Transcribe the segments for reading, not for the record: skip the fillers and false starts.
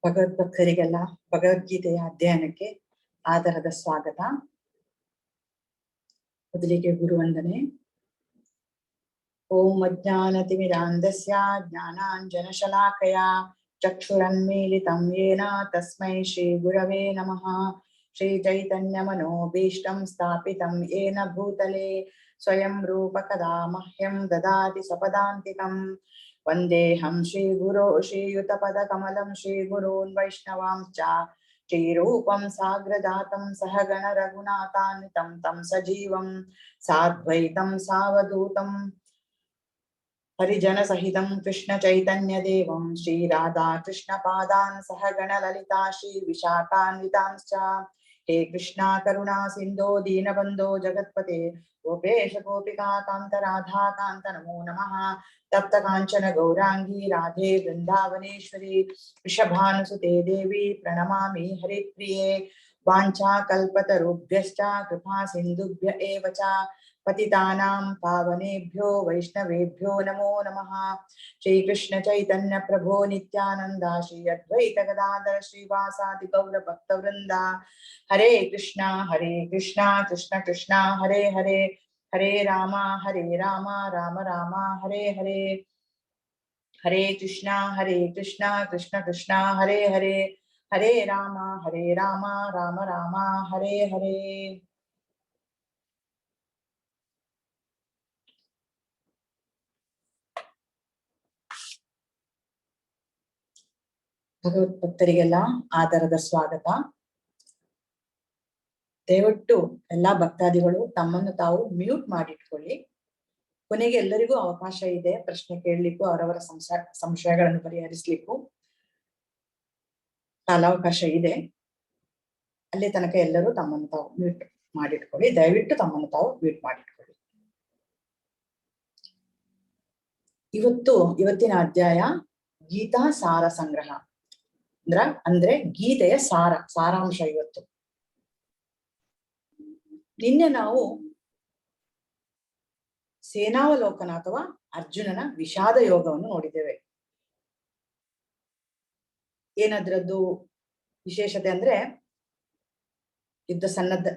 ಭಗವದ್ಭಕ್ತರಿಗೆಲ್ಲ ಭಗವದ್ಗೀತೆಯ ಅಧ್ಯಯನಕ್ಕೆ ಆದರದ ಸ್ವಾಗತ. ಮೊದಲಿಗೆ ಗುರುವಂದನೆ. ಓಂ ಅಜ್ಞಾನತಿಮಿರಾಂಧಸ್ಯ ಜ್ಞಾನಾಂಜನಶಲಾಕಯ ಚಕ್ಷುರನ್ಮೀಲಿತಂ ಯೇನ ತಸ್ಮೈ ಶ್ರೀ ಗುರವೇ ನಮಃ. ಶ್ರೀ ಚೈತನ್ಯ ಮನೋಭೀಷ್ಟಂ ಸ್ಥಾಪಿತಂ ಯೇನ ಭೂತಲೆ ಸ್ವಯಂ ರೂಪ ಕದಾ ಮಹ್ಯಂ ದದಾತಿ ಸಪದಾಂತಿಕಂ. ವಂದೇಹಂ ಶ್ರೀ ಗುರೋ ಶ್ರೀಯುತಪದ ಕಮಲಂ ಶ್ರೀ ಗುರೂನ್ ವೈಷ್ಣವಾಂಶ್ಚ ಶ್ರೀರೂಪಂ ಸಾಗ್ರಜಾತಂ ಸಹಗಣ ರಘುನಾಥಾನ್ವಿತಂ ತಂ ಸಜೀವಂ ಸಾದ್ವೈತಂ ಸಾವಧೂತಂ ಹರಿಜನ ಸಹಿತಂ ಕೃಷ್ಣ ಚೈತನ್ಯ ದೇವಂ ಶ್ರೀ ರಾಧಾ ಕೃಷ್ಣ ಪಾದಾನ್ ಸಹಗಣ ಲಲಿತಾ ಶ್ರೀ ವಿಶಾಖಾನ್ವಿತಾಂಶ್ಚ. ಹೇ ಕೃಷ್ಣ ಕರುಣಾ ಸಿಂಧೋ ದೀನಬಂಧೋ ಜಗತ್ಪತೆ ಗೋಪೇಶ ಗೋಪಿಕಾ ಕಾಂತ ರಾಧಾ ಕಾಂತ ನಮೋ ನಮಃ. ತಪ್ತ ಕಾಂಚನ ಗೌರಾಂಗಿ ರಾಧೆ ವೃಂದಾವನೇಶ್ವರಿ ವೃಷಭಾನುಸುತೆ ದೇವಿ ಪ್ರಣಮಾಮಿ ಹರಿಪ್ರಿಯೆ. ವಾಂಛಾ ಕಲ್ಪತರುಭ್ಯಶ್ಚ ಕೃಪಾ ಸಿಂಧುಭ್ಯ ಏವ ಚ ಪತಿತಾನಾಂ ಪಾವನೇಭ್ಯೋ ವೈಷ್ಣವೇಭ್ಯೋ ನಮೋ ನಮಃ. ಶ್ರೀ ಕೃಷ್ಣ ಚೈತನ್ಯ ಪ್ರಭೋ ನಿತ್ಯಾನಂದ ಶ್ರೀ ಅದ್ವೈತ ಗದಾಧರ ಶ್ರೀವಾಸಾದಿ ಗೌರ ಭಕ್ತ ವೃಂದ. ಹರೇ ಕೃಷ್ಣ ಕೃಷ್ಣ ಕೃಷ್ಣ ಹರೇ ಹರೇ ಹರೇ ರಾಮ ರಾಮ ರಾಮ ಹರೇ ಹರೇ. ಹರೇ ಕೃಷ್ಣ ಕೃಷ್ಣ ಕೃಷ್ಣ ಹರೇ ಹರೇ ಹರೇ ರಾಮ ರಾಮ ರಾಮ ಹರೇ ಹರೇ. ಭಗವದ್ಭಕ್ತರಿಗೆಲ್ಲ ಆದರದ ಸ್ವಾಗತ. ದಯವಿಟ್ಟು ಎಲ್ಲಾ ಭಕ್ತಾದಿಗಳು ತಮ್ಮನ್ನು ತಾವು ಮ್ಯೂಟ್ ಮಾಡಿಟ್ಕೊಳ್ಳಿ. ಕೊನೆಗೆ ಎಲ್ಲರಿಗೂ ಅವಕಾಶ ಇದೆ ಪ್ರಶ್ನೆ ಕೇಳಲಿಕ್ಕೂ ಅವರವರ ಸಂಶಯಗಳನ್ನು ಪರಿಹರಿಸ್ಲಿಕ್ಕೂ ಕಾಲಾವಕಾಶ ಇದೆ. ಅಲ್ಲಿ ತನಕ ಎಲ್ಲರೂ ತಮ್ಮನ್ನು ತಾವು ಮ್ಯೂಟ್ ಮಾಡಿಟ್ಕೊಳ್ಳಿ. ದಯವಿಟ್ಟು ತಮ್ಮನ್ನು ತಾವು ಮ್ಯೂಟ್ ಮಾಡಿಟ್ಕೊಳ್ಳಿ. ಇವತ್ತಿನ ಅಧ್ಯಾಯ ಗೀತಾ ಸಾರ ಸಂಗ್ರಹ ಅಂದ್ರೆ ಗೀತೆಯ ಸಾರಾಂಶ. ಇವತ್ತು ನಿನ್ನೆ ನಾವು ಸೇನಾವಲೋಕನ ಅಥವಾ ಅರ್ಜುನನ ವಿಷಾದ ಯೋಗವನ್ನು ನೋಡಿದ್ದೇವೆ. ಏನದ್ರದ್ದು ವಿಶೇಷತೆ ಅಂದ್ರೆ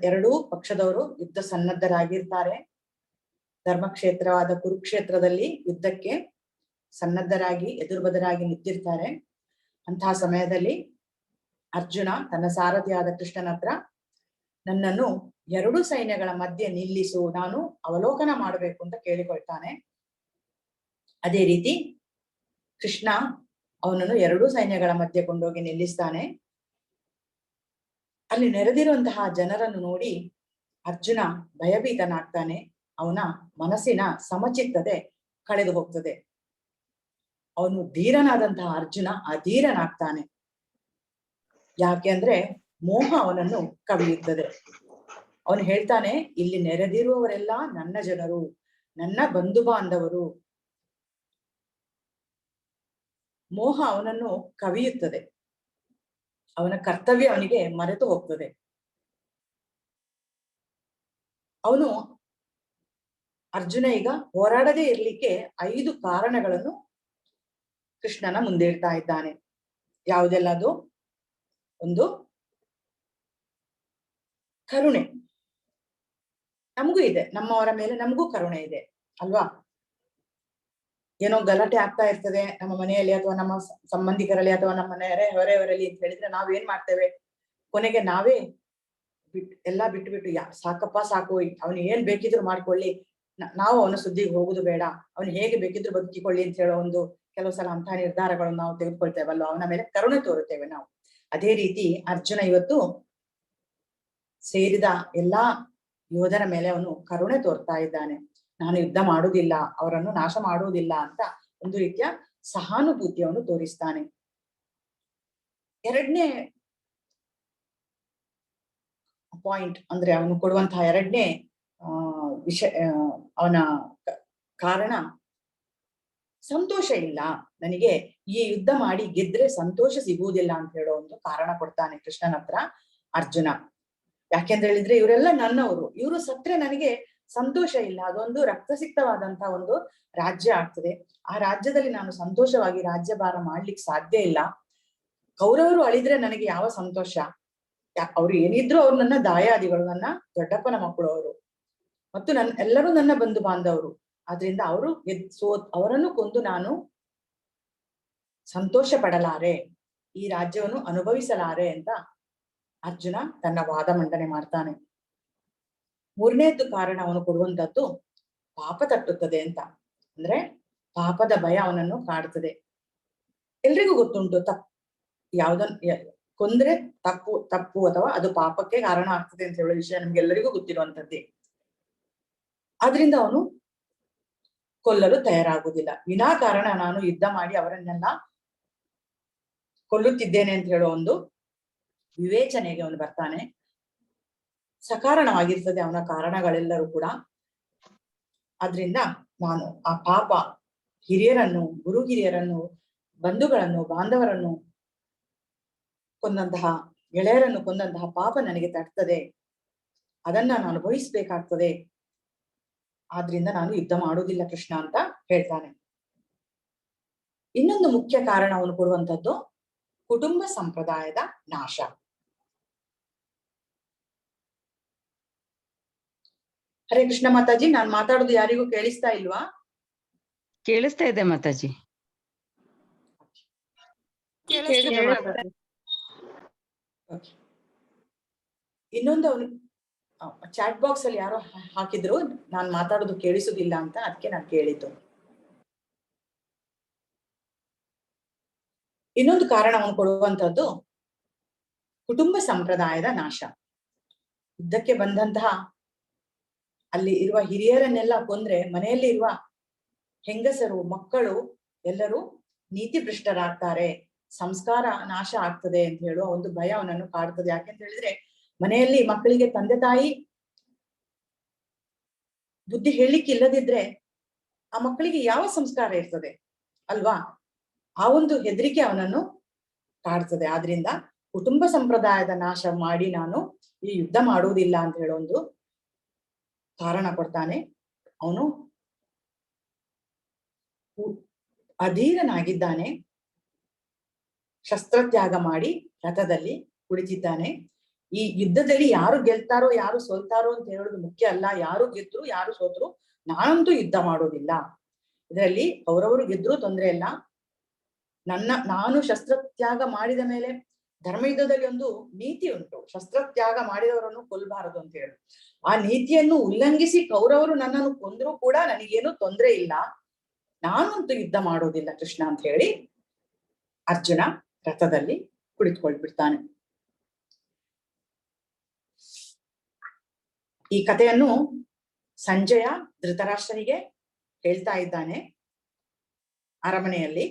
ಎರಡೂ ಪಕ್ಷದವರು ಯುದ್ಧ ಸನ್ನದ್ಧರಾಗಿರ್ತಾರೆ. ಧರ್ಮಕ್ಷೇತ್ರವಾದ ಕುರುಕ್ಷೇತ್ರದಲ್ಲಿ ಯುದ್ಧಕ್ಕೆ ಸನ್ನದ್ಧರಾಗಿ ಎದುರುಬದರಾಗಿ ನಿಂತಿರ್ತಾರೆ. ಅಂತಹ ಸಮಯದಲ್ಲಿ ಅರ್ಜುನ ತನ್ನ ಸಾರಥಿಯಾದ ಕೃಷ್ಣನ ಹತ್ರ ನನ್ನನ್ನು ಎರಡು ಸೈನ್ಯಗಳ ಮಧ್ಯೆ ನಿಲ್ಲಿಸು, ನಾನು ಅವಲೋಕನ ಮಾಡಬೇಕು ಅಂತ ಕೇಳಿಕೊಳ್ತಾನೆ. ಅದೇ ರೀತಿ ಕೃಷ್ಣ ಅವನನ್ನು ಎರಡೂ ಸೈನ್ಯಗಳ ಮಧ್ಯೆ ಕೊಂಡೋಗಿ ನಿಲ್ಲಿಸ್ತಾನೆ. ಅಲ್ಲಿ ನೆರೆದಿರುವಂತಹ ಜನರನ್ನು ನೋಡಿ ಅರ್ಜುನ ಭಯಭೀತನಾಗ್ತಾನೆ. ಅವನ ಮನಸ್ಸಿನ ಸಮಚಿತ್ತತೆ ಕಳೆದು ಹೋಗ್ತದೆ. ಅವನು ಧೀರನಾದಂತಹ ಅರ್ಜುನ ಅಧೀರನಾಗ್ತಾನೆ. ಯಾಕೆಂದ್ರೆ ಮೋಹ ಅವನನ್ನು ಕವಿಯುತ್ತದೆ. ಅವನು ಹೇಳ್ತಾನೆ, ಇಲ್ಲಿ ನೆರೆದಿರುವವರೆಲ್ಲ ನನ್ನ ಜನರು, ನನ್ನ ಬಂಧು ಬಾಂಧವರು. ಮೋಹ ಅವನನ್ನು ಕವಿಯುತ್ತದೆ. ಅವನ ಕರ್ತವ್ಯ ಅವನಿಗೆ ಮರೆತು ಹೋಗ್ತದೆ. ಅವನು ಅರ್ಜುನ ಈಗ ಹೋರಾಡದೇ ಇರ್ಲಿಕ್ಕೆ 5 ಕಾರಣಗಳನ್ನು ಕೃಷ್ಣನ ಮುಂದೆ ಇಡ್ತಾ ಇದ್ದಾನೆ. ಯಾವುದೆಲ್ಲ ಅದು? ಒಂದು, ಕರುಣೆ. ನಮಗೂ ಇದೆ, ನಮ್ಮವರ ಮೇಲೆ ನಮಗೂ ಕರುಣೆ ಇದೆ ಅಲ್ವಾ? ಏನೋ ಗಲಾಟೆ ಆಗ್ತಾ ಇರ್ತದೆ ನಮ್ಮ ಮನೆಯಲ್ಲಿ ಅಥವಾ ನಮ್ಮ ಸಂಬಂಧಿಕರಲ್ಲಿ ಅಥವಾ ನಮ್ಮ ಹೊರೆಯವರಲ್ಲಿ ಅಂತ ಹೇಳಿದ್ರೆ ನಾವೇನ್ ಮಾಡ್ತೇವೆ? ಕೊನೆಗೆ ನಾವೇ ಎಲ್ಲಾ ಬಿಟ್ಟು ಸಾಕಪ್ಪ ಸಾಕು, ಅವನು ಏನ್ ಬೇಕಿದ್ರು ಮಾಡ್ಕೊಳ್ಳಿ, ನಾವು ಅವನ ಸುದ್ದಿಗೆ ಹೋಗುದು ಬೇಡ, ಅವನು ಹೇಗೆ ಬೇಕಿದ್ರು ಬದುಕಿಕೊಳ್ಳಿ ಅಂತ ಹೇಳೋ ಒಂದು ಕೆಲವು ಸಲ ಅಂತಹ ನಿರ್ಧಾರಗಳನ್ನು ನಾವು ತೆಗೆದುಕೊಳ್ತೇವಲ್ವ, ಅವನ ಮೇಲೆ ಕರುಣೆ ತೋರುತ್ತೇವೆ ನಾವು. ಅದೇ ರೀತಿ ಅರ್ಜುನ ಇವತ್ತು ಸೇರಿದ ಎಲ್ಲಾ ಯೋಧರ ಮೇಲೆ ಅವನು ಕರುಣೆ ತೋರ್ತಾ ಇದ್ದಾನೆ. ನಾನು ಯುದ್ಧ ಮಾಡುವುದಿಲ್ಲ, ಅವರನ್ನು ನಾಶ ಮಾಡುವುದಿಲ್ಲ ಅಂತ ಒಂದು ರೀತಿಯ ಸಹಾನುಭೂತಿಯನ್ನು ತೋರಿಸ್ತಾನೆ. ಎರಡನೇ ಪಾಯಿಂಟ್ ಅಂದ್ರೆ ಅವನು ಕೊಡುವಂತಹ ಎರಡನೇ ಅವನ ಕಾರಣ, ಸಂತೋಷ ಇಲ್ಲ, ನನಗೆ ಈ ಯುದ್ಧ ಮಾಡಿ ಗೆದ್ರೆ ಸಂತೋಷ ಸಿಗುವುದಿಲ್ಲ ಅಂತ ಹೇಳೋ ಒಂದು ಕಾರಣ ಕೊಡ್ತಾನೆ ಕೃಷ್ಣನ ಹತ್ರ ಅರ್ಜುನ. ಯಾಕೆಂತ ಹೇಳಿದ್ರೆ ಇವರೆಲ್ಲ ನನ್ನವರು, ಇವರು ಸತ್ರೆ ನನಗೆ ಸಂತೋಷ ಇಲ್ಲ. ಅದೊಂದು ರಕ್ತಸಿಕ್ತವಾದಂತಹ ಒಂದು ರಾಜ್ಯ ಆಗ್ತದೆ. ಆ ರಾಜ್ಯದಲ್ಲಿ ನಾನು ಸಂತೋಷವಾಗಿ ರಾಜ್ಯಭಾರ ಮಾಡ್ಲಿಕ್ಕೆ ಸಾಧ್ಯ ಇಲ್ಲ. ಕೌರವರು ಅಳಿದ್ರೆ ನನಗೆ ಯಾವ ಸಂತೋಷ? ಅವ್ರು ಏನಿದ್ರು ಅವ್ರು ನನ್ನ ದಾಯಾದಿಗಳು, ನನ್ನ ದೊಡ್ಡಪ್ಪನ ಮಕ್ಕಳು ಅವರು, ಮತ್ತು ಎಲ್ಲರೂ ನನ್ನ ಬಂಧು ಬಾಂಧವರು. ಆದ್ರಿಂದ ಅವರು ಅವರನ್ನು ಕೊಂದು ನಾನು ಸಂತೋಷ ಪಡಲಾರೆ, ಈ ರಾಜ್ಯವನ್ನು ಅನುಭವಿಸಲಾರೆ ಅಂತ ಅರ್ಜುನ ತನ್ನ ವಾದ ಮಂಡನೆ ಮಾಡ್ತಾನೆ. ಮೂರನೇದ್ದು ಕಾರಣ ಅವನು ಕೊಡುವಂತದ್ದು ಪಾಪ ತಟ್ಟುತ್ತದೆ ಅಂತ. ಅಂದ್ರೆ ಪಾಪದ ಭಯ ಅವನನ್ನು ಕಾಡುತ್ತದೆ. ಎಲ್ರಿಗೂ ಗೊತ್ತುಂಟು ಕೊಂದ್ರೆ ತಪ್ಪು ಅಥವಾ ಅದು ಪಾಪಕ್ಕೆ ಕಾರಣ ಆಗ್ತದೆ ಅಂತ ಹೇಳೋ ವಿಷಯ ನಮ್ಗೆಲ್ಲರಿಗೂ ಗೊತ್ತಿರುವಂತದ್ದೇ. ಆದ್ರಿಂದ ಅವನು ಕೊಲ್ಲಲು ತಯಾರಾಗುವುದಿಲ್ಲ. ವಿನಾಕಾರಣ ನಾನು ಯುದ್ಧ ಮಾಡಿ ಅವರನ್ನೆಲ್ಲ ಕೊಲ್ಲುತ್ತಿದ್ದೇನೆ ಅಂತ ಹೇಳೋ ಒಂದು ವಿವೇಚನೆಗೆ ಅವನು ಬರ್ತಾನೆ. ಸಕಾರಣವಾಗಿರ್ತದೆ ಅವನ ಕಾರಣಗಳೆಲ್ಲರೂ ಕೂಡ. ಆದ್ರಿಂದ ನಾನು ಆ ಪಾಪ, ಹಿರಿಯರನ್ನು, ಗುರು ಹಿರಿಯರನ್ನು, ಬಂಧುಗಳನ್ನು, ಬಾಂಧವರನ್ನು ಕೊಂದಂತಹ, ಗೆಳೆಯರನ್ನು ಕೊಂದಂತಹ ಪಾಪ ನನಗೆ ತಟ್ಟುತ್ತದೆ, ಅದನ್ನ ನಾನು ಅನುಭವಿಸ್ಬೇಕಾಗ್ತದೆ. ಆದ್ರಿಂದ ನಾನು ಯುದ್ಧ ಮಾಡುವುದಿಲ್ಲ ಕೃಷ್ಣ ಅಂತ ಹೇಳ್ತಾನೆ. ಇನ್ನೊಂದು ಮುಖ್ಯ ಕಾರಣ ಅವನು ಕೊಡುವಂಥದ್ದು ಕುಟುಂಬ ಸಂಪ್ರದಾಯದ ನಾಶ. ಹರೇ ಕೃಷ್ಣ ಮಾತಾಜಿ, ನಾನ್ ಮಾತಾಡೋದು ಯಾರಿಗೂ ಕೇಳಿಸ್ತಾ ಇಲ್ವಾ? ಕೇಳಿಸ್ತಾ ಇದೆ ಮಾತಾಜಿ. ಇನ್ನೊಂದು ಅವನು ಚಾಟ್ ಬಾಕ್ಸ್ ಅಲ್ಲಿ ಯಾರೋ ಹಾಕಿದ್ರು ನಾನ್ ಮಾತಾಡೋದು ಕೇಳಿಸುದಿಲ್ಲ ಅಂತ, ಅದಕ್ಕೆ ನಾನು ಕೇಳಿದ್ದು. ಇನ್ನೊಂದು ಕಾರಣ ಅವನು ಕೊಡುವಂತದ್ದು ಕುಟುಂಬ ಸಂಪ್ರದಾಯದ ನಾಶ. ಯುದ್ಧಕ್ಕೆ ಬಂದಂತಹ ಅಲ್ಲಿ ಇರುವ ಹಿರಿಯರನ್ನೆಲ್ಲ ಕೊಂದ್ರೆ ಮನೆಯಲ್ಲಿ ಇರುವ ಹೆಂಗಸರು, ಮಕ್ಕಳು ಎಲ್ಲರೂ ನೀತಿ ಭ್ರಷ್ಟರಾಗ್ತಾರೆ, ಸಂಸ್ಕಾರ ನಾಶ ಆಗ್ತದೆ ಅಂತ ಹೇಳುವ ಒಂದು ಭಯ ಅವನನ್ನು ಕಾಡ್ತದೆ. ಯಾಕೆಂತ ಹೇಳಿದ್ರೆ ಮನೆಯಲ್ಲಿ ಮಕ್ಕಳಿಗೆ ತಂದೆ ತಾಯಿ ಬುದ್ಧಿ ಹೇಳಿಕ್ಕೆ ಇಲ್ಲದಿದ್ರೆ ಆ ಮಕ್ಕಳಿಗೆ ಯಾವ ಸಂಸ್ಕಾರ ಇರ್ತದೆ ಅಲ್ವಾ? ಆ ಒಂದು ಹೆದರಿಕೆ ಅವನನ್ನು ಕಾಡ್ತದೆ. ಆದ್ರಿಂದ ಕುಟುಂಬ ಸಂಪ್ರದಾಯದ ನಾಶ ಮಾಡಿ ನಾನು ಈ ಯುದ್ಧ ಮಾಡುವುದಿಲ್ಲ ಅಂತ ಹೇಳೋ ಒಂದು ಕಾರಣ ಕೊಡ್ತಾನೆ. ಅವನು ಅಧೀರನಾಗಿದ್ದಾನೆ, ಶಸ್ತ್ರತ್ಯಾಗ ಮಾಡಿ ರಥದಲ್ಲಿ ಕುಳಿತಿದ್ದಾನೆ. ಈ ಯುದ್ಧದಲ್ಲಿ ಯಾರು ಗೆಲ್ತಾರೋ ಯಾರು ಸೋಲ್ತಾರೋ ಅಂತ ಹೇಳೋದು ಮುಖ್ಯ ಅಲ್ಲ. ಯಾರು ಗೆದ್ರು ಯಾರು ಸೋತ್ರು ನಾನಂತೂ ಯುದ್ಧ ಮಾಡೋದಿಲ್ಲ. ಇದರಲ್ಲಿ ಕೌರವರು ಗೆದ್ರು ತೊಂದ್ರೆ ಇಲ್ಲ. ನಾನು ಶಸ್ತ್ರತ್ಯಾಗ ಮಾಡಿದ ಮೇಲೆ ಧರ್ಮಯುದ್ಧದಲ್ಲಿ ಒಂದು ನೀತಿ ಉಂಟು, ಶಸ್ತ್ರತ್ಯಾಗ ಮಾಡಿದವರನ್ನು ಕೊಲ್ಲಬಾರದು ಅಂತ ಹೇಳಿ. ಆ ನೀತಿಯನ್ನು ಉಲ್ಲಂಘಿಸಿ ಕೌರವರು ನನ್ನನ್ನು ಕೊಂದ್ರೂ ಕೂಡ ನನಗೇನು ತೊಂದ್ರೆ ಇಲ್ಲ, ನಾನಂತೂ ಯುದ್ಧ ಮಾಡೋದಿಲ್ಲ ಕೃಷ್ಣ ಅಂತ ಹೇಳಿ ಅರ್ಜುನ ರಥದಲ್ಲಿ ಕುಳಿತುಕೊಳ್ಬಿಡ್ತಾನೆ. ಈ ಕಥೆಯನ್ನು ಸಂಜಯ ಧೃತರಾಷ್ಟ್ರನಿಗೆ ಹೇಳ್ತಾ ಇದ್ದಾನೆ ಅರಮನೆಯಲ್ಲಿ.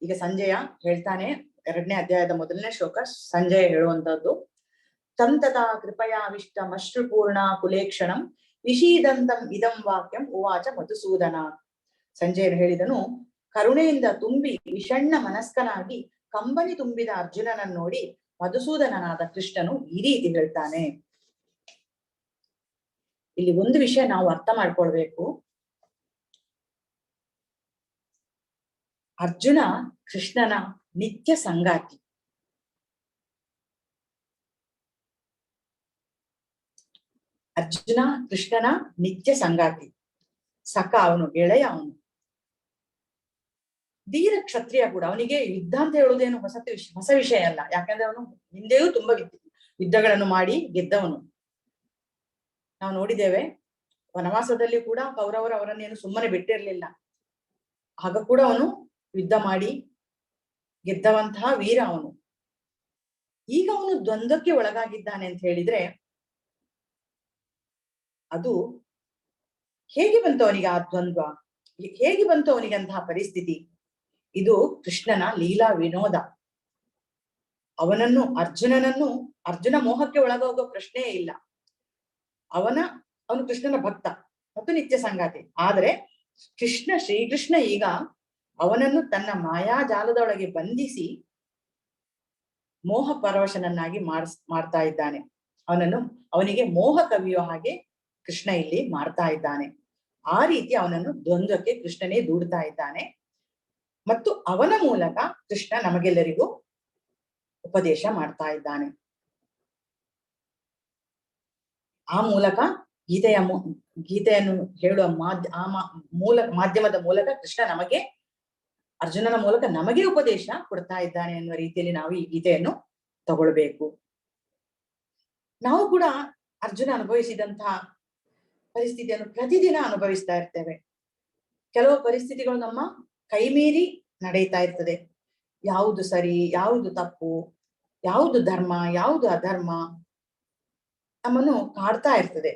ಈಗ ಸಂಜಯ ಹೇಳ್ತಾನೆ, 2ನೇ ಅಧ್ಯಾಯದ 1ನೇ ಶ್ಲೋಕ ಸಂಜಯ ಹೇಳುವಂತದ್ದು. ತಂತದಾ ಕೃಪಯಾವಿಷ್ಟ ಮಶ್ರುಪೂರ್ಣ ಕುಲೇಕ್ಷಣಂ ವಿಷೀದಂತಂ ಇದಂ ವಾಕ್ಯಂ ಉವಾಚ ಮಧುಸೂದನ. ಸಂಜಯನು ಹೇಳಿದನು, ಕರುಣೆಯಿಂದ ತುಂಬಿ ವಿಷಣ್ಣ ಮನಸ್ಕನಾಗಿ ಕಂಬನಿ ತುಂಬಿದ ಅರ್ಜುನನನ್ನು ನೋಡಿ ಮಧುಸೂದನನಾದ ಕೃಷ್ಣನು ಈ ರೀತಿ ಹೇಳ್ತಾನೆ. ಇಲ್ಲಿ ಒಂದು ವಿಷಯ ನಾವು ಅರ್ಥ ಮಾಡ್ಕೊಳ್ಬೇಕು. ಅರ್ಜುನ ಕೃಷ್ಣನ ನಿತ್ಯ ಸಂಗಾತಿ. ಅರ್ಜುನ ಕೃಷ್ಣನ ನಿತ್ಯ ಸಂಗಾತಿ, ಸಖ ಅವನು, ಗೆಳೆಯ ಅವನು, ಧೀರ ಕ್ಷತ್ರಿಯ ಕೂಡ. ಅವನಿಗೆ ಯುದ್ಧ ಅಂತ ಹೇಳುವುದೇನು ಹೊಸ ವಿಷಯ ಅಲ್ಲ. ಯಾಕಂದ್ರೆ ಅವನು ಹಿಂದೆಯೂ ತುಂಬಾ ಯುದ್ಧಗಳನ್ನು ಮಾಡಿ ಗೆದ್ದವನು. ನಾವು ನೋಡಿದ್ದೇವೆ, ವನವಾಸದಲ್ಲಿ ಕೂಡ ಕೌರವರು ಅವರನ್ನೇನು ಸುಮ್ಮನೆ ಬಿಟ್ಟಿರ್ಲಿಲ್ಲ. ಆಗ ಕೂಡ ಅವನು ಯುದ್ಧ ಮಾಡಿ ಗೆದ್ದವಂತಹ ವೀರ ಅವನು. ಈಗ ಅವನು ದ್ವಂದ್ವಕ್ಕೆ ಒಳಗಾಗಿದ್ದಾನೆ ಅಂತ ಹೇಳಿದ್ರೆ ಅದು ಹೇಗೆ ಬಂತು ಅವನಿಗೆ? ಆ ದ್ವಂದ್ವ ಹೇಗೆ ಬಂತು ಅವನಿಗೆ ಅಂತಹ ಪರಿಸ್ಥಿತಿ? ಇದು ಕೃಷ್ಣನ ಲೀಲಾ ವಿನೋದ. ಅರ್ಜುನ ಮೋಹಕ್ಕೆ ಒಳಗೋಗೋ ಪ್ರಶ್ನೆಯೇ ಇಲ್ಲ. ಅವನು ಕೃಷ್ಣನ ಭಕ್ತ ಮತ್ತು ನಿತ್ಯ ಸಂಗಾತಿ. ಆದ್ರೆ ಶ್ರೀಕೃಷ್ಣ ಈಗ ಅವನನ್ನು ತನ್ನ ಮಾಯಾಜಾಲದೊಳಗೆ ಬಂಧಿಸಿ ಮೋಹ ಪರವಶನನ್ನಾಗಿ ಮಾಡ್ತಾ ಇದ್ದಾನೆ. ಅವನಿಗೆ ಮೋಹ ಕವಿಯೋ ಹಾಗೆ ಕೃಷ್ಣ ಇಲ್ಲಿ ಮಾಡ್ತಾ ಇದ್ದಾನೆ. ಆ ರೀತಿ ಅವನನ್ನು ದ್ವಂದ್ವಕ್ಕೆ ಕೃಷ್ಣನೇ ದೂಡ್ತಾ ಇದ್ದಾನೆ. ಮತ್ತು ಅವನ ಮೂಲಕ ಕೃಷ್ಣ ನಮಗೆಲ್ಲರಿಗೂ ಉಪದೇಶ ಮಾಡ್ತಾ ಇದ್ದಾನೆ. ಆ ಮೂಲಕ ಗೀತೆಯನ್ನು ಹೇಳುವ ಮಾಧ್ಯಮದ ಮೂಲಕ ಕೃಷ್ಣ ನಮಗೆ, ಅರ್ಜುನನ ಮೂಲಕ ನಮಗೆ ಉಪದೇಶ ಕೊಡ್ತಾ ಇದ್ದಾನೆ ಅನ್ನುವ ರೀತಿಯಲ್ಲಿ ನಾವು ಈ ಗೀತೆಯನ್ನು ತಗೊಳ್ಬೇಕು. ನಾವು ಕೂಡ ಅರ್ಜುನ ಅನುಭವಿಸಿದಂತಹ ಪರಿಸ್ಥಿತಿಯನ್ನು ಪ್ರತಿದಿನ ಅನುಭವಿಸ್ತಾ ಇರ್ತೇವೆ. ಕೆಲವು ಪರಿಸ್ಥಿತಿಗಳು ನಮ್ಮ ಕೈ ಮೀರಿ ನಡೆಯುತ್ತಾ ಇರ್ತದೆ. ಯಾವುದು ಸರಿ, ಯಾವುದು ತಪ್ಪು, ಯಾವುದು ಧರ್ಮ, ಯಾವುದು ಅಧರ್ಮ ನಮ್ಮನ್ನು ಕಾಡ್ತಾ ಇರ್ತದೆ.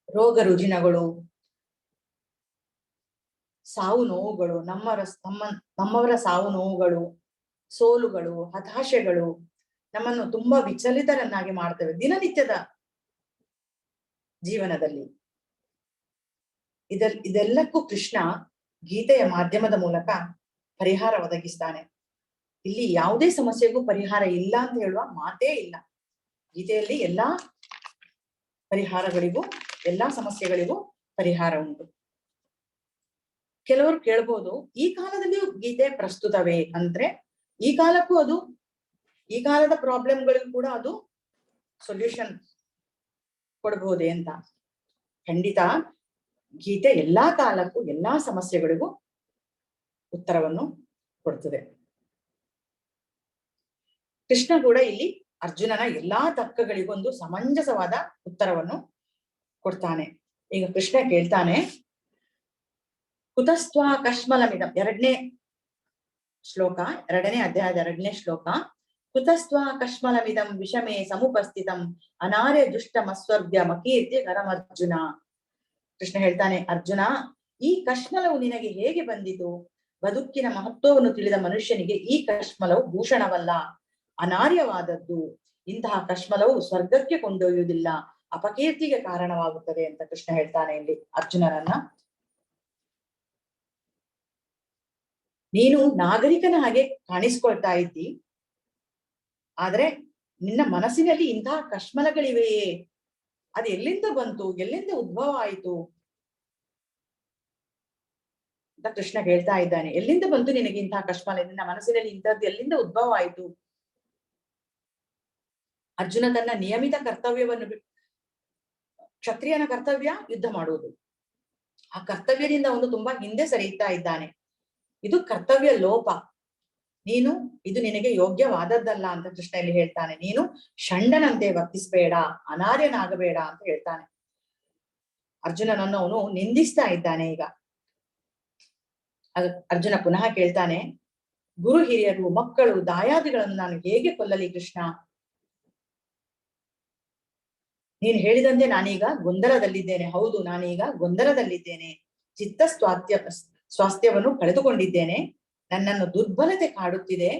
ರೋಗ ರುಜಿನಗಳು, ಸಾವು ನೋವುಗಳು, ನಮ್ಮವರ ಸಾವು ನೋವುಗಳು, ಸೋಲುಗಳು, ಹತಾಶೆಗಳು ನಮ್ಮನ್ನು ತುಂಬಾ ವಿಚಲಿತರನ್ನಾಗಿ ಮಾಡ್ತೇವೆ ದಿನನಿತ್ಯದ ಜೀವನದಲ್ಲಿ. ಇದೆಲ್ಲಕ್ಕೂ ಕೃಷ್ಣ ಗೀತೆಯ ಮಾಧ್ಯಮದ ಮೂಲಕ ಪರಿಹಾರ ಒದಗಿಸ್ತಾನೆ. ಇಲ್ಲಿ ಯಾವುದೇ ಸಮಸ್ಯೆಗೂ ಪರಿಹಾರ ಇಲ್ಲ ಅಂತ ಹೇಳುವ ಮಾತೇ ಇಲ್ಲ. ಗೀತೆಯಲ್ಲಿ ಎಲ್ಲಾ ಪರಿಹಾರಗಳಿಗೂ, ಎಲ್ಲಾ ಸಮಸ್ಯೆಗಳಿಗೂ ಪರಿಹಾರ ಉಂಟು. ಕೆಲವರು ಕೇಳ್ಬೋದು, ಈ ಕಾಲದಲ್ಲಿಯೂ ಗೀತೆ ಪ್ರಸ್ತುತವೇ ಅಂದ್ರೆ, ಈ ಕಾಲಕ್ಕೂ ಅದು, ಈ ಕಾಲದ ಪ್ರಾಬ್ಲಮ್ಗಳಿಗೂ ಕೂಡ ಅದು ಸೊಲ್ಯೂಷನ್ ಕೊಡಬಹುದೇ ಅಂತ. ಖಂಡಿತ ಗೀತೆ ಎಲ್ಲಾ ಕಾಲಕ್ಕೂ, ಎಲ್ಲಾ ಸಮಸ್ಯೆಗಳಿಗೂ ಉತ್ತರವನ್ನು ಕೊಡ್ತದೆ. ಕೃಷ್ಣ ಕೂಡ ಇಲ್ಲಿ ಅರ್ಜುನನ ಎಲ್ಲಾ ತರ್ಕಗಳಿಗೊಂದು ಸಮಂಜಸವಾದ ಉತ್ತರವನ್ನು ಕೊಡ್ತಾನೆ. ಈಗ ಕೃಷ್ಣ ಕೇಳ್ತಾನೆ, ಕುತಸ್ತ್ವ ಕಶ್ಮಲಮಿದಂ, 2ನೇ ಶ್ಲೋಕ, 2ನೇ ಅಧ್ಯಾಯದ 2ನೇ ಶ್ಲೋಕ. ಕುತಸ್ತ್ವ ಕಶ್ಮಲಮಿದಂ ವಿಷಮೇ ಸಮುಪಸ್ಥಿತಂ ಅನಾರ್ಯ ದುಷ್ಟಮಸ್ವರ್ಗ್ಯ ಮಕೀರ್ತಿ ಕರಮರ್ಜುನ. ಕೃಷ್ಣ ಹೇಳ್ತಾನೆ, ಅರ್ಜುನ, ಈ ಕಶ್ಮಲವು ನಿನಗೆ ಹೇಗೆ ಬಂದಿತು? ಬದುಕಿನ ಮಹತ್ವವನ್ನು ತಿಳಿದ ಮನುಷ್ಯನಿಗೆ ಈ ಕಶ್ಮಲವು ಭೂಷಣವಲ್ಲ, ಅನಾರ್ಯವಾದದ್ದು. ಇಂತಹ ಕಶ್ಮಲವು ಸ್ವರ್ಗಕ್ಕೆ ಕೊಂಡೊಯ್ಯುವುದಿಲ್ಲ, ಅಪಕೀರ್ತಿಗೆ ಕಾರಣವಾಗುತ್ತದೆ ಅಂತ ಕೃಷ್ಣ ಹೇಳ್ತಾನೆ ಇಲ್ಲಿ ಅರ್ಜುನನನ್ನ. ನೀನು ನಾಗರಿಕನ ಹಾಗೆ ಕಾಣಿಸ್ಕೊಳ್ತಾ ಇದ್ದಿ, ಆದ್ರೆ ನಿನ್ನ ಮನಸ್ಸಿನಲ್ಲಿ ಇಂತಹ ಕಶ್ಮಲಗಳಿವೆಯೇ? ಅದು ಎಲ್ಲಿಂದ ಬಂತು? ಎಲ್ಲಿಂದ ಉದ್ಭವ ಆಯಿತು ಅಂತ ಕೃಷ್ಣ ಹೇಳ್ತಾ ಇದ್ದಾನೆ. ಎಲ್ಲಿಂದ ಬಂತು ನಿನಗೆ ಇಂತಹ ಕಶ್ಮಲ? ನಿನ್ನ ಮನಸ್ಸಿನಲ್ಲಿ ಇಂಥದ್ದು ಎಲ್ಲಿಂದ ಉದ್ಭವ ಆಯಿತು? ಅರ್ಜುನ ತನ್ನ ನಿಯಮಿತ ಕರ್ತವ್ಯವನ್ನು ಕ್ಷತ್ರಿಯನ ಕರ್ತವ್ಯ ಯುದ್ಧ ಮಾಡುವುದು, ಆ ಕರ್ತವ್ಯದಿಂದ ಅವನು ತುಂಬಾ ಹಿಂದೆ ಸರಿಯುತ್ತಾ ಇದ್ದಾನೆ. ಇದು ಕರ್ತವ್ಯ ಲೋಪ, ಇದು ನಿನಗೆ ಯೋಗ್ಯವಾದದ್ದಲ್ಲ ಅಂತ ಕೃಷ್ಣ ಇಲ್ಲಿ ಹೇಳ್ತಾನೆ. ನೀನು ಷಂಡನಂತೆ ವರ್ತಿಸ್ಬೇಡ, ಅನಾರ್ಯನಾಗಬೇಡ ಅಂತ ಹೇಳ್ತಾನೆ. ಅರ್ಜುನನನ್ನು ಅವನು ನಿಂದಿಸ್ತಾ ಇದ್ದಾನೆ. ಈಗ ಅರ್ಜುನ ಪುನಃ ಕೇಳ್ತಾನೆ, ಗುರು ಹಿರಿಯರು, ಮಕ್ಕಳು, ದಾಯಾದಿಗಳನ್ನು ನಾನು ಹೇಗೆ ಕೊಲ್ಲಲಿ ಕೃಷ್ಣ? ನೀನು ಹೇಳಿದಂತೆ ನಾನೀಗ ಗೊಂದಲದಲ್ಲಿದ್ದೇನೆ. ಹೌದು, ನಾನೀಗ ಗೊಂದಲದಲ್ಲಿದ್ದೇನೆ. ಚಿತ್ತ ಸ್ವಾಸ್ಥ್ಯವನ್ನು ಕಳೆದುಕೊಂಡಿದ್ದೇನೆ. ನನ್ನನ್ನು ದುರ್ಬಲತೆ ಕಾಡುತ್ತಿದೆ.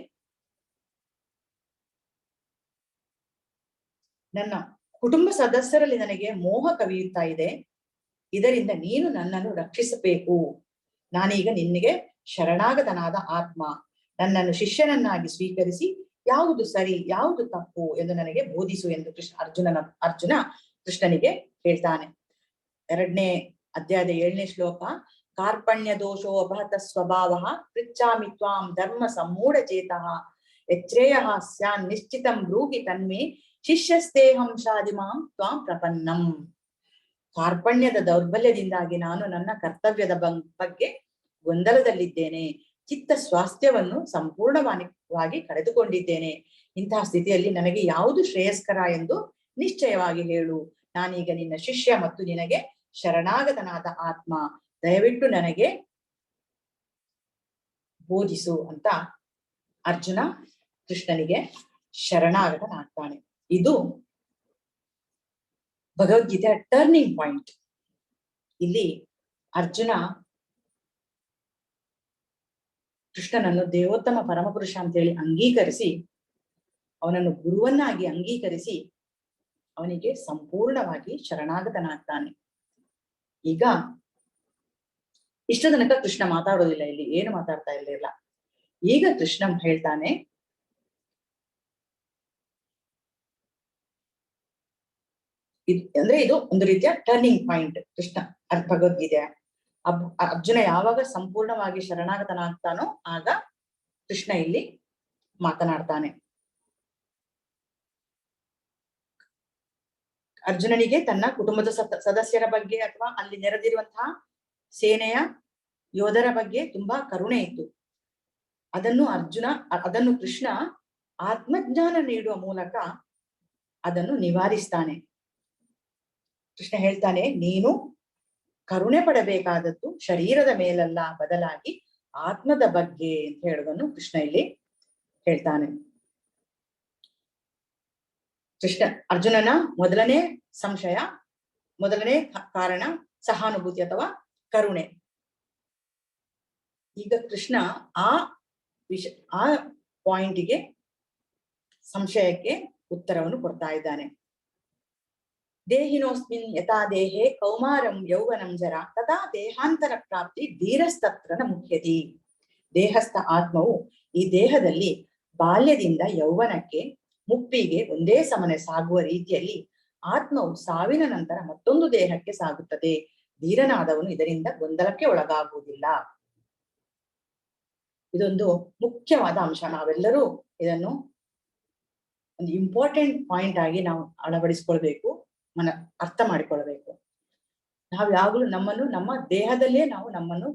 ನನ್ನ ಕುಟುಂಬ ಸದಸ್ಯರಲ್ಲಿ ನನಗೆ ಮೋಹ ಕವಿಯುತ್ತಾ ಇದೆ. ಇದರಿಂದ ನೀನು ನನ್ನನ್ನು ರಕ್ಷಿಸಬೇಕು. ನಾನೀಗ ನಿನಗೆ ಶರಣಾಗತನಾದ ಆತ್ಮ. ನನ್ನನ್ನು ಶಿಷ್ಯನನ್ನಾಗಿ ಸ್ವೀಕರಿಸಿ ಯಾವುದು ಸರಿ, ಯಾವುದು ತಪ್ಪು ಎಂದು ನನಗೆ ಬೋಧಿಸು ಎಂದು ಅರ್ಜುನ ಕೃಷ್ಣನಿಗೆ ಹೇಳ್ತಾನೆ. 2ನೇ ಅಧ್ಯಾಯದ 7ನೇ ಶ್ಲೋಕ. ಕಾರ್ಪಣ್ಯ ದೋಷೋ ಅಪಹತ ಸ್ವಭಾವ ಪೃಚ್ಛಾಮಿ ತ್ವಾಂ ಧರ್ಮ ಸಮೂಢ ಚೇತಃ ಯಚ್ರೇಯ ಸ್ಯಾನ್ ನಿಶ್ಚಿತಂ ಬ್ರೂಹಿ ತನ್ಮೇ ಶಿಷ್ಯಸ್ತೇಹಂ ಶಾದಿಮಾಂ ತ್ವಾಂ ಪ್ರಪನ್ನಂ. ಕಾರ್ಪಣ್ಯದ ದೌರ್ಬಲ್ಯದಿಂದಾಗಿ ನಾನು ನನ್ನ ಕರ್ತವ್ಯದ ಬಗ್ಗೆ ಗೊಂದಲದಲ್ಲಿದ್ದೇನೆ. ಚಿತ್ತ ಸ್ವಾಸ್ಥ್ಯವನ್ನು ಸಂಪೂರ್ಣವಾಗಿ ಕಳೆದುಕೊಂಡಿದ್ದೇನೆ. ಇಂತಹ ಸ್ಥಿತಿಯಲ್ಲಿ ನನಗೆ ಯಾವುದು ಶ್ರೇಯಸ್ಕರ ಎಂದು ನಿಶ್ಚಯವಾಗಿ ಹೇಳು. ನಾನೀಗ ನಿನ್ನ ಶಿಷ್ಯ ಮತ್ತು ನಿನಗೆ ಶರಣಾಗತನಾದ ಆತ್ಮ. ದಯವಿಟ್ಟು ನನಗೆ ಬೋಧಿಸು ಅಂತ ಅರ್ಜುನ ಕೃಷ್ಣನಿಗೆ ಶರಣಾಗತನಾಗ್ತಾನೆ. ಇದು ಭಗವದ್ಗೀತೆಯ ಟರ್ನಿಂಗ್ ಪಾಯಿಂಟ್. ಇಲ್ಲಿ ಅರ್ಜುನ ಕೃಷ್ಣನನ್ನು ದೇವೋತ್ತಮ ಪರಮಪುರುಷ ಅಂತ ಹೇಳಿ ಅಂಗೀಕರಿಸಿ, ಅವನನ್ನು ಗುರುವನ್ನಾಗಿ ಅಂಗೀಕರಿಸಿ ಅವನಿಗೆ ಸಂಪೂರ್ಣವಾಗಿ ಶರಣಾಗತನಾಗ್ತಾನೆ. ಈಗ ಇಷ್ಟ ತನಕ ಕೃಷ್ಣ ಮಾತಾಡೋದಿಲ್ಲ, ಇಲ್ಲಿ ಏನು ಮಾತಾಡ್ತಾ ಇರಲಿಲ್ಲ. ಈಗ ಕೃಷ್ಣ ಹೇಳ್ತಾನೆ, ಇದು ಒಂದು ರೀತಿಯ ಟರ್ನಿಂಗ್ ಪಾಯಿಂಟ್ ಕೃಷ್ಣ ಭಗವದ್ಗೀತೆಯ. ಅರ್ಜುನ ಯಾವಾಗ ಸಂಪೂರ್ಣವಾಗಿ ಶರಣಾಗತನಾಗ್ತಾನೋ ಆಗ ಕೃಷ್ಣ ಇಲ್ಲಿ ಮಾತನಾಡ್ತಾನೆ. ಅರ್ಜುನನಿಗೆ ತನ್ನ ಕುಟುಂಬದ ಸದಸ್ಯರ ಬಗ್ಗೆ ಅಥವಾ ಅಲ್ಲಿ ನೆರೆದಿರುವಂತಹ ಸೇನೆಯ ಯೋಧರ ಬಗ್ಗೆ ತುಂಬಾ ಕರುಣೆ ಇತ್ತು. ಅದನ್ನು ಕೃಷ್ಣ ಆತ್ಮಜ್ಞಾನ ನೀಡುವ ಮೂಲಕ ಅದನ್ನು ನಿವಾರಿಸ್ತಾನೆ. ಕೃಷ್ಣ ಹೇಳ್ತಾನೆ, ನೀನು ಕರುಣೆ ಪಡಬೇಕಾದದ್ದು ಶರೀರದ ಮೇಲಲ್ಲ, ಬದಲಾಗಿ ಆತ್ಮದ ಬಗ್ಗೆ ಅಂತ ಹೇಳುವುದನ್ನು ಕೃಷ್ಣ ಇಲ್ಲಿ ಹೇಳ್ತಾನೆ. ಕೃಷ್ಣ ಅರ್ಜುನನ ಮೊದಲನೇ ಸಂಶಯ, ಮೊದಲನೇ ಕಾರಣ ಸಹಾನುಭೂತಿ ಅಥವಾ ಕರುಣೆ. ಈಗ ಕೃಷ್ಣ ಆ ಪಾಯಿಂಟಿಗೆ, ಸಂಶಯಕ್ಕೆ ಉತ್ತರವನ್ನು ಕೊಡ್ತಾ ಇದ್ದಾನೆ. ದೇಹಿನೋಸ್ಮಿನ್ ಯಥಾ ದೇಹೇ ಕೌಮಾರಂ ಯೌವನಂ ಜರ ತಥಾ ದೇಹಾಂತರ ಪ್ರಾಪ್ತಿ ಧೀರಸ್ತತ್ರ ನ ಮುಖ್ಯತಿ. ದೇಹಸ್ಥ ಆತ್ಮವು ಈ ದೇಹದಲ್ಲಿ ಬಾಲ್ಯದಿಂದ ಯೌವನಕ್ಕೆ, ಮುಪ್ಪಿಗೆ ಒಂದೇ ಸಮನೆ ಸಾಗುವ ರೀತಿಯಲ್ಲಿ ಆತ್ಮವು ಸಾವಿನ ನಂತರ ಮತ್ತೊಂದು ದೇಹಕ್ಕೆ ಸಾಗುತ್ತದೆ. ಧೀರನಾದವನು ಇದರಿಂದ ಗೊಂದಲಕ್ಕೆ ಒಳಗಾಗುವುದಿಲ್ಲ. ಇದೊಂದು ಮುಖ್ಯವಾದ ಅಂಶ. ನಾವೆಲ್ಲರೂ ಇದನ್ನು ಒಂದು ಇಂಪಾರ್ಟೆಂಟ್ ಪಾಯಿಂಟ್ ಆಗಿ ನಾವು ಅಳವಡಿಸ್ಕೊಳ್ಬೇಕು, ಅರ್ಥ ಮಾಡಿಕೊಳ್ಬೇಕು. ನಾವು ಯಾವಾಗಲೂ ನಮ್ಮ ದೇಹದಲ್ಲೇ ನಾವು ನಮ್ಮನ್ನು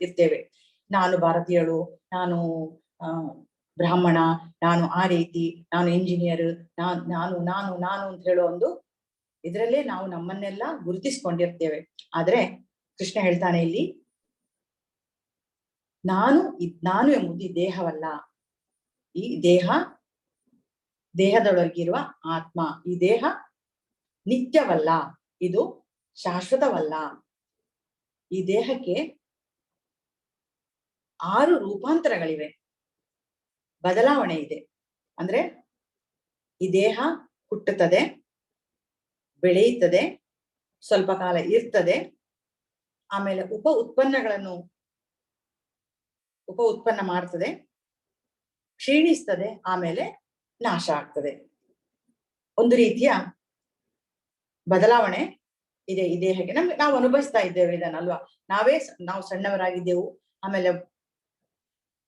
ಇರ್ತೇವೆ. ನಾನು ಭಾರತೀಯಳು, ನಾನು ಬ್ರಾಹ್ಮಣ, ನಾನು ಆ ರೀತಿ, ನಾನು ಇಂಜಿನಿಯರ್, ನಾನು ಅಂತ ಹೇಳೋ ಒಂದು ಇದರಲ್ಲೇ ನಾವು ನಮ್ಮನ್ನೆಲ್ಲ ಗುರುತಿಸ್ಕೊಂಡಿರ್ತೇವೆ. ಆದ್ರೆ ಕೃಷ್ಣ ಹೇಳ್ತಾನೆ ಇಲ್ಲಿ, ನಾನು ಎಂಬುದು ಈ ದೇಹವಲ್ಲ. ಈ ದೇಹದೊಳಗಿರುವ ಆತ್ಮ, ಈ ದೇಹ ನಿತ್ಯವಲ್ಲ, ಇದು ಶಾಶ್ವತವಲ್ಲ. ಈ ದೇಹಕ್ಕೆ 6 ರೂಪಾಂತರಗಳಿವೆ, ಬದಲಾವಣೆ ಇದೆ. ಅಂದ್ರೆ ಈ ದೇಹ ಹುಟ್ಟುತ್ತದೆ, ಬೆಳೆಯುತ್ತದೆ, ಸ್ವಲ್ಪ ಕಾಲ ಇರ್ತದೆ, ಆಮೇಲೆ ಉಪ ಉತ್ಪನ್ನ ಮಾಡ್ತದೆ, ಕ್ಷೀಣಿಸ್ತದೆ, ಆಮೇಲೆ ನಾಶ ಆಗ್ತದೆ. ಒಂದು ರೀತಿಯ ಬದಲಾವಣೆ ಇದೆ ಈ ದೇಹಕ್ಕೆ. ನಾವು ಅನುಭವಿಸ್ತಾ ಇದ್ದೇವೆ ಇದನ್ನಲ್ವಾ. ನಾವು ಸಣ್ಣವರಾಗಿದ್ದೆವು, ಆಮೇಲೆ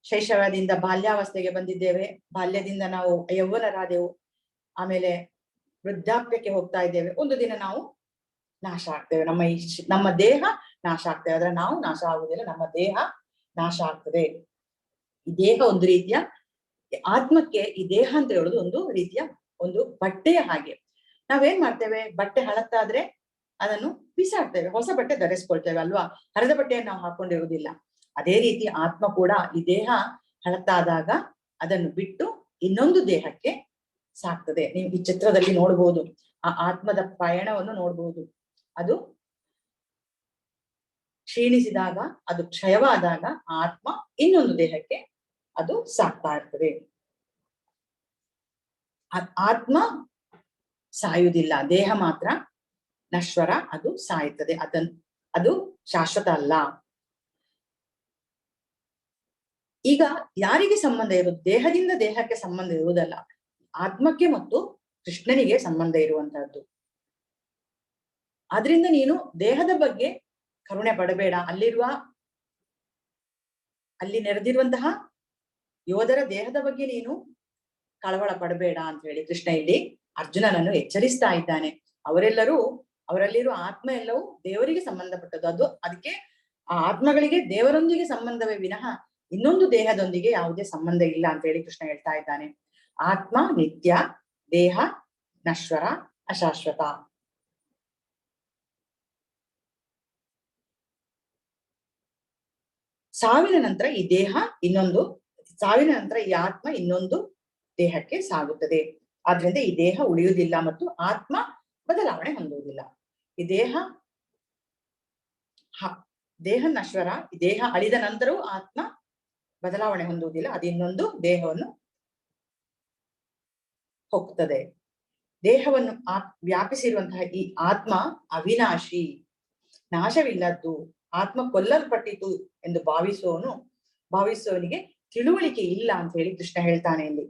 ಶೈಶವದಿಂದ ಬಾಲ್ಯಾವಸ್ಥೆಗೆ ಬಂದಿದ್ದೇವೆ, ಬಾಲ್ಯದಿಂದ ನಾವು ಯೌವನರಾದೆವು, ಆಮೇಲೆ ವೃದ್ಧಾಪ್ಯಕ್ಕೆ ಹೋಗ್ತಾ ಇದ್ದೇವೆ. ಒಂದು ದಿನ ನಾವು ನಾಶ ಆಗ್ತೇವೆ, ನಮ್ಮ ದೇಹ ನಾಶ ಆಗ್ತೇವೆ. ಆದ್ರೆ ನಾವು ನಾಶ ಆಗುವುದಿಲ್ಲ, ನಮ್ಮ ದೇಹ ನಾಶ ಆಗ್ತದೆ. ಈ ದೇಹ ಒಂದು ರೀತಿಯ, ಆತ್ಮಕ್ಕೆ ಈ ದೇಹ ಅಂತ ಹೇಳುದು ಒಂದು ರೀತಿಯ ಒಂದು ಬಟ್ಟೆಯ ಹಾಗೆ. ನಾವೇನ್ ಮಾಡ್ತೇವೆ, ಬಟ್ಟೆ ಹಳತ್ತಾದ್ರೆ ಅದನ್ನು ಬಿಸಾಡ್ತೇವೆ, ಹೊಸ ಬಟ್ಟೆ ಧರಿಸ್ಕೊಳ್ತೇವೆ ಅಲ್ವಾ. ಹರಿದ ಬಟ್ಟೆಯನ್ನು ನಾವು ಹಾಕೊಂಡಿರುವುದಿಲ್ಲ. ಅದೇ ರೀತಿ ಆತ್ಮ ಕೂಡ ಈ ದೇಹ ಹಳತ್ತಾದಾಗ ಅದನ್ನು ಬಿಟ್ಟು ಇನ್ನೊಂದು ದೇಹಕ್ಕೆ ಸಾಕ್ತದೆ. ನೀವು ಈ ಚಿತ್ರದಲ್ಲಿ ನೋಡ್ಬೋದು, ಆ ಆತ್ಮದ ಪಯಣವನ್ನು ನೋಡ್ಬೋದು. ಅದು ಕ್ಷೀಣಿಸಿದಾಗ, ಅದು ಕ್ಷಯವಾದಾಗ ಆತ್ಮ ಇನ್ನೊಂದು ದೇಹಕ್ಕೆ ಅದು ಸಾಕ್ತಾ ಇರ್ತದೆ. ಆತ್ಮ ಸಾಯುವುದಿಲ್ಲ, ದೇಹ ಮಾತ್ರ ನಶ್ವರ, ಅದು ಸಾಯುತ್ತದೆ. ಅದು ಶಾಶ್ವತ ಅಲ್ಲ. ಈಗ ಯಾರಿಗೆ ಸಂಬಂಧ ಇರುವುದು? ದೇಹದಿಂದ ದೇಹಕ್ಕೆ ಸಂಬಂಧ ಇರುವುದಲ್ಲ, ಆತ್ಮಕ್ಕೆ ಮತ್ತು ಕೃಷ್ಣನಿಗೆ ಸಂಬಂಧ ಇರುವಂತಹದ್ದು. ಆದ್ರಿಂದ ನೀನು ದೇಹದ ಬಗ್ಗೆ ಕರುಣೆ ಪಡಬೇಡ, ಅಲ್ಲಿ ನೆರೆದಿರುವಂತಹ ಯೋಧರ ದೇಹದ ಬಗ್ಗೆ ನೀನು ಕಳವಳ ಪಡಬೇಡ ಅಂತ ಹೇಳಿ ಕೃಷ್ಣ ಇಲ್ಲಿ ಅರ್ಜುನನನ್ನು ಎಚ್ಚರಿಸ್ತಾ ಇದ್ದಾನೆ. ಅವರಲ್ಲಿರುವ ಆತ್ಮ ಎಲ್ಲವೂ ದೇವರಿಗೆ ಸಂಬಂಧಪಟ್ಟದ್ದು. ಅದಕ್ಕೆ ಆ ಆತ್ಮಗಳಿಗೆ ದೇವರೊಂದಿಗೆ ಸಂಬಂಧವೇ ವಿನಃ ಇನ್ನೊಂದು ದೇಹದೊಂದಿಗೆ ಯಾವುದೇ ಸಂಬಂಧ ಇಲ್ಲ ಅಂತ ಹೇಳಿ ಕೃಷ್ಣ ಹೇಳ್ತಾ ಇದ್ದಾನೆ. ಆತ್ಮ ನಿತ್ಯ, ದೇಹ ನಶ್ವರ, ಅಶಾಶ್ವತ. ಸಾವಿನ ನಂತರ ಈ ಆತ್ಮ ಇನ್ನೊಂದು ದೇಹಕ್ಕೆ ಸಾಗುತ್ತದೆ. ಆದ್ರಿಂದ ಈ ದೇಹ ಉಳಿಯುವುದಿಲ್ಲ ಮತ್ತು ಆತ್ಮ ಬದಲಾವಣೆ ಹೊಂದುವುದಿಲ್ಲ. ಈ ದೇಹ ನಶ್ವರ, ಈ ದೇಹ ಅಳಿದ ನಂತರವೂ ಆತ್ಮ ಬದಲಾವಣೆ ಹೊಂದುವುದಿಲ್ಲ, ಅದು ಇನ್ನೊಂದು ದೇಹವನ್ನು ಹೋಗ್ತದೆ. ದೇಹವನ್ನು ವ್ಯಾಪಿಸಿರುವಂತಹ ಈ ಆತ್ಮ ಅವಿನಾಶಿ, ನಾಶವಿಲ್ಲದ್ದು. ಆತ್ಮ ಕೊಲ್ಲಲ್ಪಟ್ಟಿತು ಎಂದು ಭಾವಿಸುವವನಿಗೆ ತಿಳುವಳಿಕೆ ಇಲ್ಲ ಅಂತ ಹೇಳಿ ಕೃಷ್ಣ ಹೇಳ್ತಾನೆ ಇಲ್ಲಿ.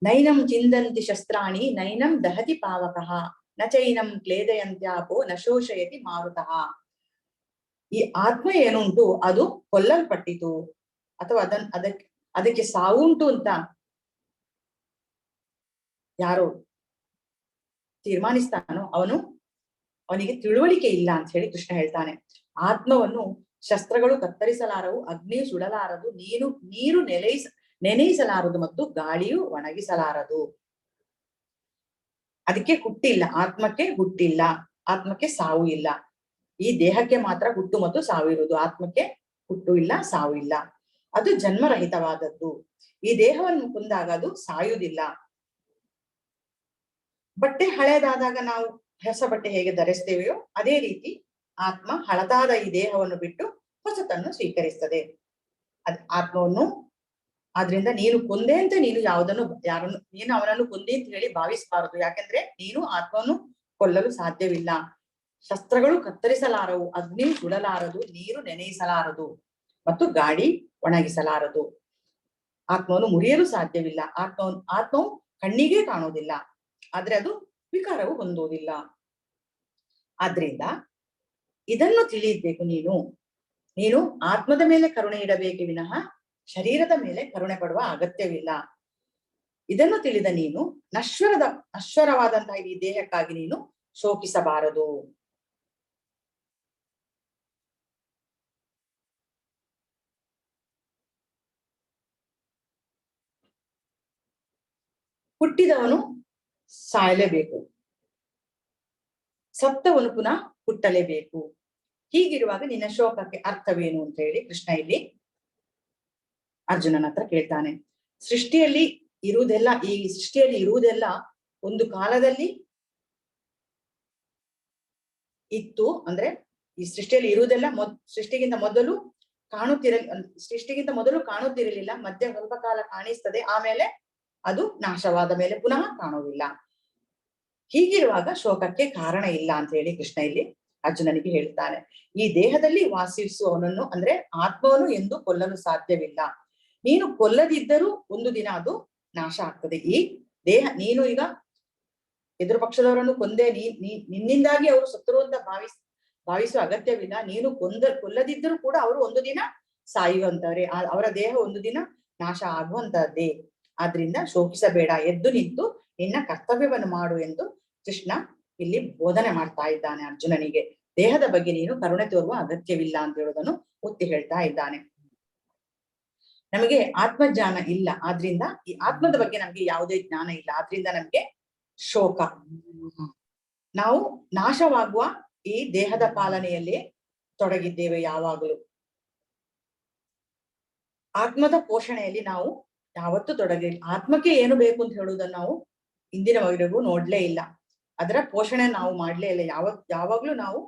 ನೈನಂ ಚಿಂದಂತಿ ಶಸ್ತ್ರಾಣಿ ನೈನಂ ದಹತಿ ಪಾವಕಃ ನ ಚೈನಂ ಕ್ಲೇದಯಂತ್ಯಾಪೋ ನ ಶೋಷಯತಿ ಮಾರುತಃ. ಈ ಆತ್ಮ ಏನುಂಟು ಅದು ಕೊಲ್ಲಲ್ಪಟ್ಟಿತು ಅಥವಾ ಅದಕ್ಕೆ ಸಾವುಂಟು ಅಂತ ಯಾರು ತೀರ್ಮಾನಿಸ್ತಾನೋ ಅವನಿಗೆ ತಿಳುವಳಿಕೆ ಇಲ್ಲ ಅಂತ ಹೇಳಿ ಕೃಷ್ಣ ಹೇಳ್ತಾನೆ. ಆತ್ಮವನ್ನು ಶಸ್ತ್ರಗಳು ಕತ್ತರಿಸಲಾರವು, ಅಗ್ನಿಯು ಸುಡಲಾರದು, ನೀರು ನೆನೆಯಿಸಲಾರದು ಮತ್ತು ಗಾಳಿಯು ಒಣಗಿಸಲಾರದು. ಅದಕ್ಕೆ ಹುಟ್ಟಿಲ್ಲ, ಆತ್ಮಕ್ಕೆ ಹುಟ್ಟಿಲ್ಲ, ಆತ್ಮಕ್ಕೆ ಸಾವು ಇಲ್ಲ. ಈ ದೇಹಕ್ಕೆ ಮಾತ್ರ ಹುಟ್ಟು ಮತ್ತು ಸಾವು ಇರುವುದು, ಆತ್ಮಕ್ಕೆ ಹುಟ್ಟು ಇಲ್ಲ, ಸಾವು ಇಲ್ಲ. ಅದು ಜನ್ಮರಹಿತವಾದದ್ದು. ಈ ದೇಹವನ್ನು ಕೊಂದಾಗ ಅದು ಸಾಯುವುದಿಲ್ಲ. ಬಟ್ಟೆ ಹಳೆದಾದಾಗ ನಾವು ಹೊಸ ಬಟ್ಟೆ ಹೇಗೆ ಧರಿಸ್ತೇವೆಯೋ ಅದೇ ರೀತಿ ಆತ್ಮ ಹಳತಾದ ಈ ದೇಹವನ್ನು ಬಿಟ್ಟು ಹೊಸತನ್ನು ಸ್ವೀಕರಿಸ್ತದೆ. ಆತ್ಮವನ್ನು ಆದ್ರಿಂದ ನೀನು ಕೊಂದೆ ಅಂತ ನೀನು ನೀನು ಅವನನ್ನು ಕೊಂದೆ ಅಂತ ಹೇಳಿ ಭಾವಿಸಬಾರದು. ಯಾಕಂದ್ರೆ ನೀನು ಆತ್ಮವನ್ನು ಕೊಲ್ಲಲು ಸಾಧ್ಯವಿಲ್ಲ. ಶಸ್ತ್ರಗಳು ಕತ್ತರಿಸಲಾರವು, ಅಗ್ನಿ ಸುಡಲಾರದು, ನೀರು ನೆನೆಯಿಸಲಾರದು ಮತ್ತು ಗಾಳಿ ಒಣಗಿಸಲಾರದು. ಆತ್ಮವನ್ನು ಮುರಿಯಲು ಸಾಧ್ಯವಿಲ್ಲ. ಆತ್ಮವು ಕಣ್ಣಿಗೆ ಕಾಣುವುದಿಲ್ಲ, ಆದ್ರೆ ಅದು ವಿಕಾರವು ಹೊಂದುವುದಿಲ್ಲ. ಆದ್ರಿಂದ ಇದನ್ನು ತಿಳಿಯಬೇಕು. ನೀನು ಆತ್ಮದ ಮೇಲೆ ಕರುಣೆ ಇಡಬೇಕೆ ವಿನಃ ಶರೀರದ ಮೇಲೆ ಕರುಣೆ ಪಡುವ ಅಗತ್ಯವಿಲ್ಲ. ಇದನ್ನು ತಿಳಿದ ನೀನು ನಶ್ವರವಾದಂತಹ ಈ ದೇಹಕ್ಕಾಗಿ ನೀನು ಶೋಕಿಸಬಾರದು. ಹುಟ್ಟಿದವನು ಸಾಯಲೇಬೇಕು, ಸತ್ತವನು ಪುನಃ ಹುಟ್ಟಲೇಬೇಕು. ಹೀಗಿರುವಾಗ ನಿನ್ನ ಶೋಕಕ್ಕೆ ಅರ್ಥವೇನು ಅಂತ ಹೇಳಿ ಕೃಷ್ಣ ಇಲ್ಲಿ ಅರ್ಜುನನ ಹತ್ರ ಕೇಳ್ತಾನೆ. ಈ ಸೃಷ್ಟಿಯಲ್ಲಿ ಇರುವುದೆಲ್ಲ ಒಂದು ಕಾಲದಲ್ಲಿ ಇತ್ತು. ಅಂದ್ರೆ ಈ ಸೃಷ್ಟಿಯಲ್ಲಿ ಇರುವುದೆಲ್ಲ ಸೃಷ್ಟಿಗಿಂತ ಮೊದಲು ಕಾಣುತ್ತಿರಲಿಲ್ಲ, ಮಧ್ಯ ಸ್ವಲ್ಪ ಕಾಲ ಕಾಣಿಸ್ತದೆ, ಆಮೇಲೆ ಅದು ನಾಶವಾದ ಮೇಲೆ ಪುನಃ ಕಾಣುವುದಿಲ್ಲ. ಹೀಗಿರುವಾಗ ಶೋಕಕ್ಕೆ ಕಾರಣ ಇಲ್ಲ ಅಂತ ಹೇಳಿ ಕೃಷ್ಣ ಇಲ್ಲಿ ಅರ್ಜುನನಿಗೆ ಹೇಳ್ತಾನೆ. ಈ ದೇಹದಲ್ಲಿ ವಾಸಿಸುವವನನ್ನು ಅಂದ್ರೆ ಆತ್ಮವನ್ನು ಎಂದು ಕೊಲ್ಲಲು ಸಾಧ್ಯವಿಲ್ಲ. ನೀನು ಕೊಲ್ಲದಿದ್ದರೂ ಒಂದು ದಿನ ಅದು ನಾಶ ಆಗ್ತದೆ. ಈ ದೇಹ ನೀನು ಈಗ ಎದುರು ಪಕ್ಷದವರನ್ನು ಕೊಂದೆ, ನಿನ್ನಿಂದಾಗಿ ಅವರು ಸತ್ತರು ಅಂತ ಭಾವಿಸುವ ಅಗತ್ಯವಿಲ್ಲ. ನೀನು ಕೊಲ್ಲದಿದ್ದರೂ ಕೂಡ ಅವರು ಒಂದು ದಿನ ಸಾಯುವಂತವ್ರೆ, ಅವರ ದೇಹ ಒಂದು ದಿನ ನಾಶ ಆಗುವಂತದ್ದೇ. ಆದ್ರಿಂದ ಶೋಕಿಸಬೇಡ, ಎದ್ದು ನಿಂತು ನಿನ್ನ ಕರ್ತವ್ಯವನ್ನು ಮಾಡು ಎಂದು ಕೃಷ್ಣ ಇಲ್ಲಿ ಬೋಧನೆ ಮಾಡ್ತಾ ಇದ್ದಾನೆ ಅರ್ಜುನನಿಗೆ. ದೇಹದ ಬಗ್ಗೆ ನೀನು ಕರುಣೆ ತೋರುವ ಅಗತ್ಯವಿಲ್ಲ ಅಂತ ಹೇಳೋದನ್ನು ಒತ್ತಿ ಹೇಳ್ತಾ ಇದ್ದಾನೆ. ನಮಗೆ ಆತ್ಮಜ್ಞಾನ ಇಲ್ಲ, ಆದ್ರಿಂದ ಈ ಆತ್ಮದ ಬಗ್ಗೆ ನಮ್ಗೆ ಯಾವುದೇ ಜ್ಞಾನ ಇಲ್ಲ, ಆದ್ರಿಂದ ನಮ್ಗೆ ಶೋಕ. ನಾವು ನಾಶವಾಗುವ ಈ ದೇಹದ ಪಾಲನೆಯಲ್ಲಿ ತೊಡಗಿದ್ದೇವೆ ಯಾವಾಗಲೂ. ಆತ್ಮದ ಪೋಷಣೆಯಲ್ಲಿ ನಾವು ಯಾವತ್ತೂ ತೊಡಗಿಲ್ಲ. ಆತ್ಮಕ್ಕೆ ಏನು ಬೇಕು ಅಂತ ಹೇಳುವುದನ್ನು ನಾವು ಇಂದಿನವರೆಗೂ ನೋಡ್ಲೇ ಇಲ್ಲ, ಅದರ ಪೋಷಣೆ ನಾವು ಮಾಡ್ಲೇ ಇಲ್ಲ. ಯಾವಾಗ್ಲೂ ನಾವು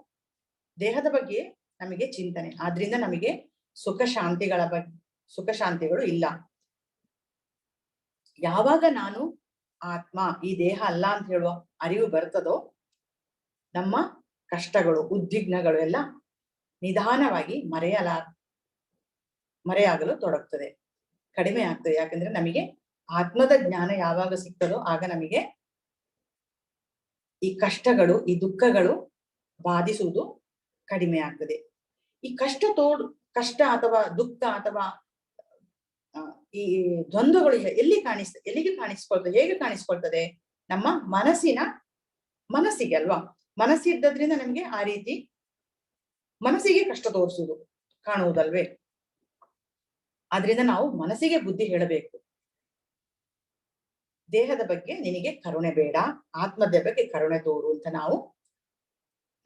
ದೇಹದ ಬಗ್ಗೆ ನಮಗೆ ಚಿಂತನೆ, ಆದ್ರಿಂದ ನಮಗೆ ಸುಖ ಶಾಂತಿಗಳು ಇಲ್ಲ. ಯಾವಾಗ ನಾನು ಆತ್ಮ ಈ ದೇಹ ಅಲ್ಲ ಅಂತ ಹೇಳುವ ಅರಿವು ಬರ್ತದೋ ನಮ್ಮ ಕಷ್ಟಗಳು ಉದ್ವಿಗ್ನಗಳು ಎಲ್ಲ ನಿಧಾನವಾಗಿ ಮರೆಯಾಗಲು ತೊಡಗ್ತದೆ, ಕಡಿಮೆ ಆಗ್ತದೆ. ಯಾಕಂದ್ರೆ ನಮಗೆ ಆತ್ಮದ ಜ್ಞಾನ ಯಾವಾಗ ಸಿಗ್ತದೋ ಆಗ ನಮಗೆ ಈ ಕಷ್ಟಗಳು ಈ ದುಃಖಗಳು ಬಾಧಿಸುವುದು ಕಡಿಮೆ ಆಗ್ತದೆ. ಈ ಕಷ್ಟ ಅಥವಾ ದುಃಖ ಅಥವಾ ಈ ದ್ವಂದ್ವಗಳು ಎಲ್ಲಿಗೆ ಕಾಣಿಸ್ಕೊಳ್ತದೆ, ಹೇಗೆ ಕಾಣಿಸ್ಕೊಳ್ತದೆ? ನಮ್ಮ ಮನಸ್ಸಿಗೆ ಅಲ್ವಾ. ಮನಸ್ಸಿದ್ದದ್ರಿಂದ ನಮ್ಗೆ ಆ ರೀತಿ ಮನಸ್ಸಿಗೆ ಕಷ್ಟ ತೋರಿಸುವುದು ಕಾಣುವುದಲ್ವೇ. ಆದ್ರಿಂದ ನಾವು ಮನಸ್ಸಿಗೆ ಬುದ್ಧಿ ಹೇಳಬೇಕು, ದೇಹದ ಬಗ್ಗೆ ನಿನಗೆ ಕರುಣೆ ಬೇಡ, ಆತ್ಮದ ಬಗ್ಗೆ ಕರುಣೆ ತೋರು ಅಂತ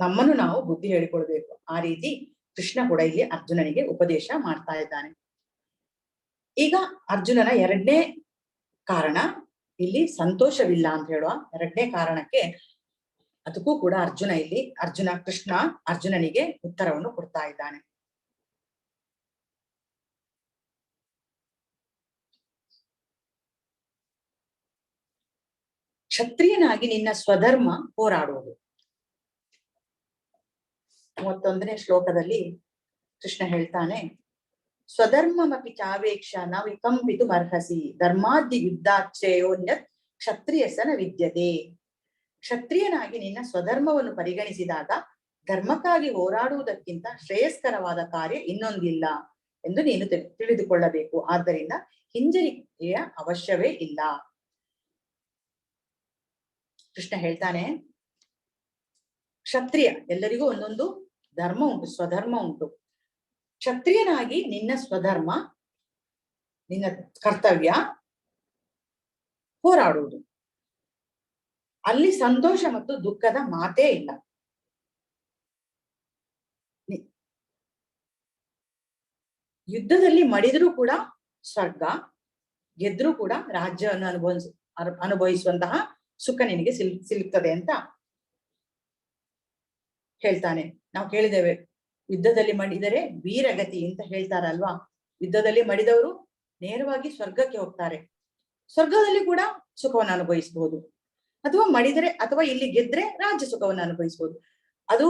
ನಮ್ಮನ್ನು ನಾವು ಬುದ್ಧಿ ಹೇಳಿಕೊಳ್ಬೇಕು. ಆ ರೀತಿ ಕೃಷ್ಣ ಕೂಡ ಇಲ್ಲಿ ಅರ್ಜುನನಿಗೆ ಉಪದೇಶ ಮಾಡ್ತಾ ಇದ್ದಾನೆ. ಈಗ ಅರ್ಜುನನ ಎರಡನೇ ಕಾರಣ ಇಲ್ಲಿ ಸಂತೋಷವಿಲ್ಲ ಅಂತ ಹೇಳುವ ಎರಡನೇ ಕಾರಣಕ್ಕೆ ಅದಕ್ಕೂ ಕೂಡ ಕೃಷ್ಣ ಅರ್ಜುನನಿಗೆ ಉತ್ತರವನ್ನು ಕೊಡ್ತಾ ಇದ್ದಾನೆ. ಕ್ಷತ್ರಿಯನಾಗಿ ನಿನ್ನ ಸ್ವಧರ್ಮ ಹೋರಾಡುವುದು. 31ನೇ ಶ್ಲೋಕದಲ್ಲಿ ಕೃಷ್ಣ ಹೇಳ್ತಾನೆ, ಸ್ವಧರ್ಮಮಪಿ ಚಾವೇಕ್ಷ ನ ವಿಕಂಪಿತು ಅರ್ಹಸಿ ಧರ್ಮಾದ್ಯ ಯುದ್ಧಾಚ್ಛಯೋನ್ಯತ್ ಕ್ಷತ್ರಿಯಸನ ವಿದ್ಯತೆ. ಕ್ಷತ್ರಿಯನಾಗಿ ನಿನ್ನ ಸ್ವಧರ್ಮವನ್ನು ಪರಿಗಣಿಸಿದಾಗ ಧರ್ಮಕ್ಕಾಗಿ ಹೋರಾಡುವುದಕ್ಕಿಂತ ಶ್ರೇಯಸ್ಕರವಾದ ಕಾರ್ಯ ಇನ್ನೊಂದಿಲ್ಲ ಎಂದು ನೀನು ತಿಳಿದುಕೊಳ್ಳಬೇಕು. ಆದ್ದರಿಂದ ಹಿಂಜರಿಕೆಯ ಅವಶ್ಯವೇ ಇಲ್ಲ. ಕೃಷ್ಣ ಹೇಳ್ತಾನೆ, ಕ್ಷತ್ರಿಯ ಎಲ್ಲರಿಗೂ ಒಂದೊಂದು ಧರ್ಮ ಉಂಟು, ಸ್ವಧರ್ಮ ಉಂಟು. ಕ್ಷತ್ರಿಯನಾಗಿ ನಿನ್ನ ಸ್ವಧರ್ಮ, ನಿನ್ನ ಕರ್ತವ್ಯ ಹೋರಾಡುವುದು. ಅಲ್ಲಿ ಸಂತೋಷ ಮತ್ತು ದುಃಖದ ಮಾತೇ ಇಲ್ಲ. ಯುದ್ಧದಲ್ಲಿ ಮಡಿದರೂ ಕೂಡ ಸ್ವರ್ಗ, ಗೆದ್ರೂ ಕೂಡ ರಾಜ್ಯವನ್ನು ಅನುಭವಿಸುವಂತಹ ಸುಖ ನಿನಗೆ ಸಿಲುಕ್ತದೆ ಅಂತ ಹೇಳ್ತಾನೆ. ನಾವು ಕೇಳಿದ್ದೇವೆ, ಯುದ್ಧದಲ್ಲಿ ಮಡಿದರೆ ವೀರಗತಿ ಅಂತ ಹೇಳ್ತಾರಲ್ವಾ. ಯುದ್ಧದಲ್ಲಿ ಮಡಿದವರು ನೇರವಾಗಿ ಸ್ವರ್ಗಕ್ಕೆ ಹೋಗ್ತಾರೆ. ಸ್ವರ್ಗದಲ್ಲಿ ಕೂಡ ಸುಖವನ್ನು ಅನುಭವಿಸಬಹುದು, ಅಥವಾ ಮಡಿದರೆ ಅಥವಾ ಇಲ್ಲಿ ಗೆದ್ರೆ ರಾಜ್ಯ ಸುಖವನ್ನು ಅನುಭವಿಸಬಹುದು. ಅದು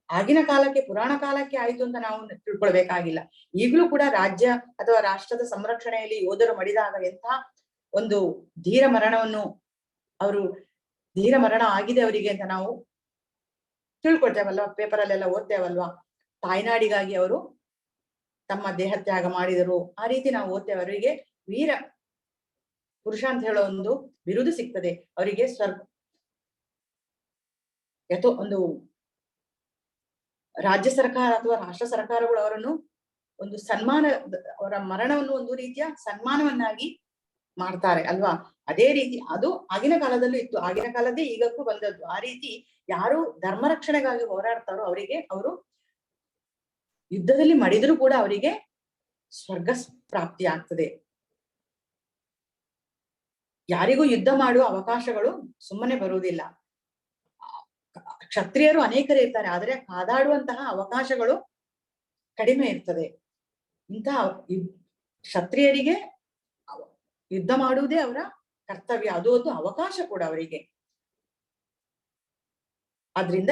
ಆಗಿನ ಕಾಲಕ್ಕೆ, ಪುರಾಣ ಕಾಲಕ್ಕೆ ಆಯ್ತು ಅಂತ ನಾವು ತಿಳ್ಕೊಳ್ಬೇಕಾಗಿಲ್ಲ. ಈಗಲೂ ಕೂಡ ರಾಜ್ಯ ಅಥವಾ ರಾಷ್ಟ್ರದ ಸಂರಕ್ಷಣೆಯಲ್ಲಿ ಯೋಧರು ಮಡಿದಾಗ ಎಂಥ ಒಂದು ಧೀರ ಮರಣವನ್ನು ಧೀರ ಮರಣ ಆಗಿದೆ ಅವರಿಗೆ ಅಂತ ನಾವು ತಿಳ್ಕೊಳ್ತೇವಲ್ವಾ, ಪೇಪರಲ್ಲೆಲ್ಲ ಓದ್ತೇವಲ್ವಾ. ತಾಯ್ನಾಡಿಗಾಗಿ ಅವರು ತಮ್ಮ ದೇಹ ತ್ಯಾಗ ಮಾಡಿದರು, ಆ ರೀತಿ ನಾವು ಓದ್ತೇವೆ. ಅವರಿಗೆ ವೀರ ಪುರುಷ ಅಂತ ಹೇಳೋ ಒಂದು ಬಿರುದು ಸಿಗ್ತದೆ. ಅವರಿಗೆ ಒಂದು ರಾಜ್ಯ ಸರ್ಕಾರ ಅಥವಾ ರಾಷ್ಟ್ರ ಸರ್ಕಾರಗಳು ಅವರನ್ನು ಒಂದು ಸನ್ಮಾನ, ಅವರ ಮರಣವನ್ನು ಒಂದು ರೀತಿಯ ಸನ್ಮಾನವನ್ನಾಗಿ ಮಾಡ್ತಾರೆ ಅಲ್ವಾ. ಅದೇ ರೀತಿ ಅದು ಆಗಿನ ಕಾಲದಲ್ಲೂ ಇತ್ತು, ಆಗಿನ ಕಾಲದ್ದೇ ಈಗಕ್ಕೂ ಬಂದದ್ದು. ಆ ರೀತಿ ಯಾರು ಧರ್ಮ ರಕ್ಷಣೆಗಾಗಿ ಹೋರಾಡ್ತಾರೋ ಅವರಿಗೆ, ಅವರು ಯುದ್ಧದಲ್ಲಿ ಮಡಿದರೂ ಕೂಡ ಅವರಿಗೆ ಸ್ವರ್ಗ ಪ್ರಾಪ್ತಿ ಆಗ್ತದೆ. ಯಾರಿಗೂ ಯುದ್ಧ ಮಾಡುವ ಅವಕಾಶಗಳು ಸುಮ್ಮನೆ ಬರುವುದಿಲ್ಲ. ಕ್ಷತ್ರಿಯರು ಅನೇಕರು ಇರ್ತಾರೆ, ಆದರೆ ಕಾದಾಡುವಂತಹ ಅವಕಾಶಗಳು ಕಡಿಮೆ ಇರ್ತದೆ. ಇಂತಹ ಕ್ಷತ್ರಿಯರಿಗೆ ಯುದ್ಧ ಮಾಡುವುದೇ ಅವರ ಕರ್ತವ್ಯ, ಅದು ಒಂದು ಅವಕಾಶ ಕೂಡ ಅವರಿಗೆ. ಆದ್ರಿಂದ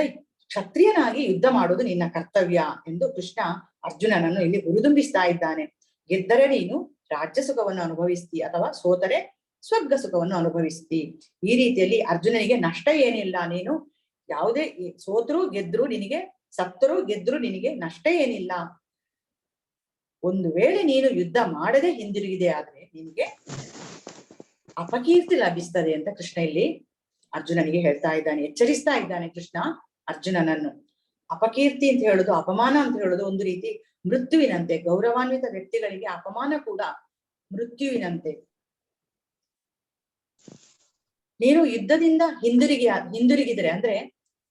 ಕ್ಷತ್ರಿಯನಾಗಿ ಯುದ್ಧ ಮಾಡುವುದು ನಿನ್ನ ಕರ್ತವ್ಯ ಎಂದು ಕೃಷ್ಣ ಅರ್ಜುನನನ್ನು ಇಲ್ಲಿ ಹುರಿದುಂಬಿಸ್ತಾ ಇದ್ದಾನೆ. ಗೆದ್ದರೆ ನೀನು ರಾಜ್ಯ ಸುಖವನ್ನು ಅನುಭವಿಸ್ತಿ, ಅಥವಾ ಸೋತರೆ ಸ್ವರ್ಗ ಸುಖವನ್ನು ಅನುಭವಿಸ್ತಿ. ಈ ರೀತಿಯಲ್ಲಿ ಅರ್ಜುನನಿಗೆ ನಷ್ಟ ಏನಿಲ್ಲ. ನೀನು ಯಾವುದೇ ಸೋತರೂ ಗೆದ್ರು ನಿನಗೆ, ಸತ್ತರೂ ಗೆದ್ರು ನಿನಗೆ ನಷ್ಟ ಏನಿಲ್ಲ. ಒಂದು ವೇಳೆ ನೀನು ಯುದ್ಧ ಮಾಡದೆ ಹಿಂದಿರುಗಿದೆ ಆದ್ರೆ ನಿನಗೆ ಅಪಕೀರ್ತಿ ಲಭಿಸ್ತದೆ ಅಂತ ಕೃಷ್ಣ ಇಲ್ಲಿ ಅರ್ಜುನನಿಗೆ ಹೇಳ್ತಾ ಇದ್ದಾನೆ, ಎಚ್ಚರಿಸ್ತಾ ಇದ್ದಾನೆ ಕೃಷ್ಣ ಅರ್ಜುನನನ್ನು. ಅಪಕೀರ್ತಿ ಅಂತ ಹೇಳುದು, ಅಪಮಾನ ಅಂತ ಹೇಳುದು ಒಂದು ರೀತಿ ಮೃತ್ಯುವಿನಂತೆ. ಗೌರವಾನ್ವಿತ ವ್ಯಕ್ತಿಗಳಿಗೆ ಅಪಮಾನ ಕೂಡ ಮೃತ್ಯುವಿನಂತೆ. ನೀನು ಯುದ್ಧದಿಂದ ಹಿಂದಿರುಗಿದರೆ, ಅಂದ್ರೆ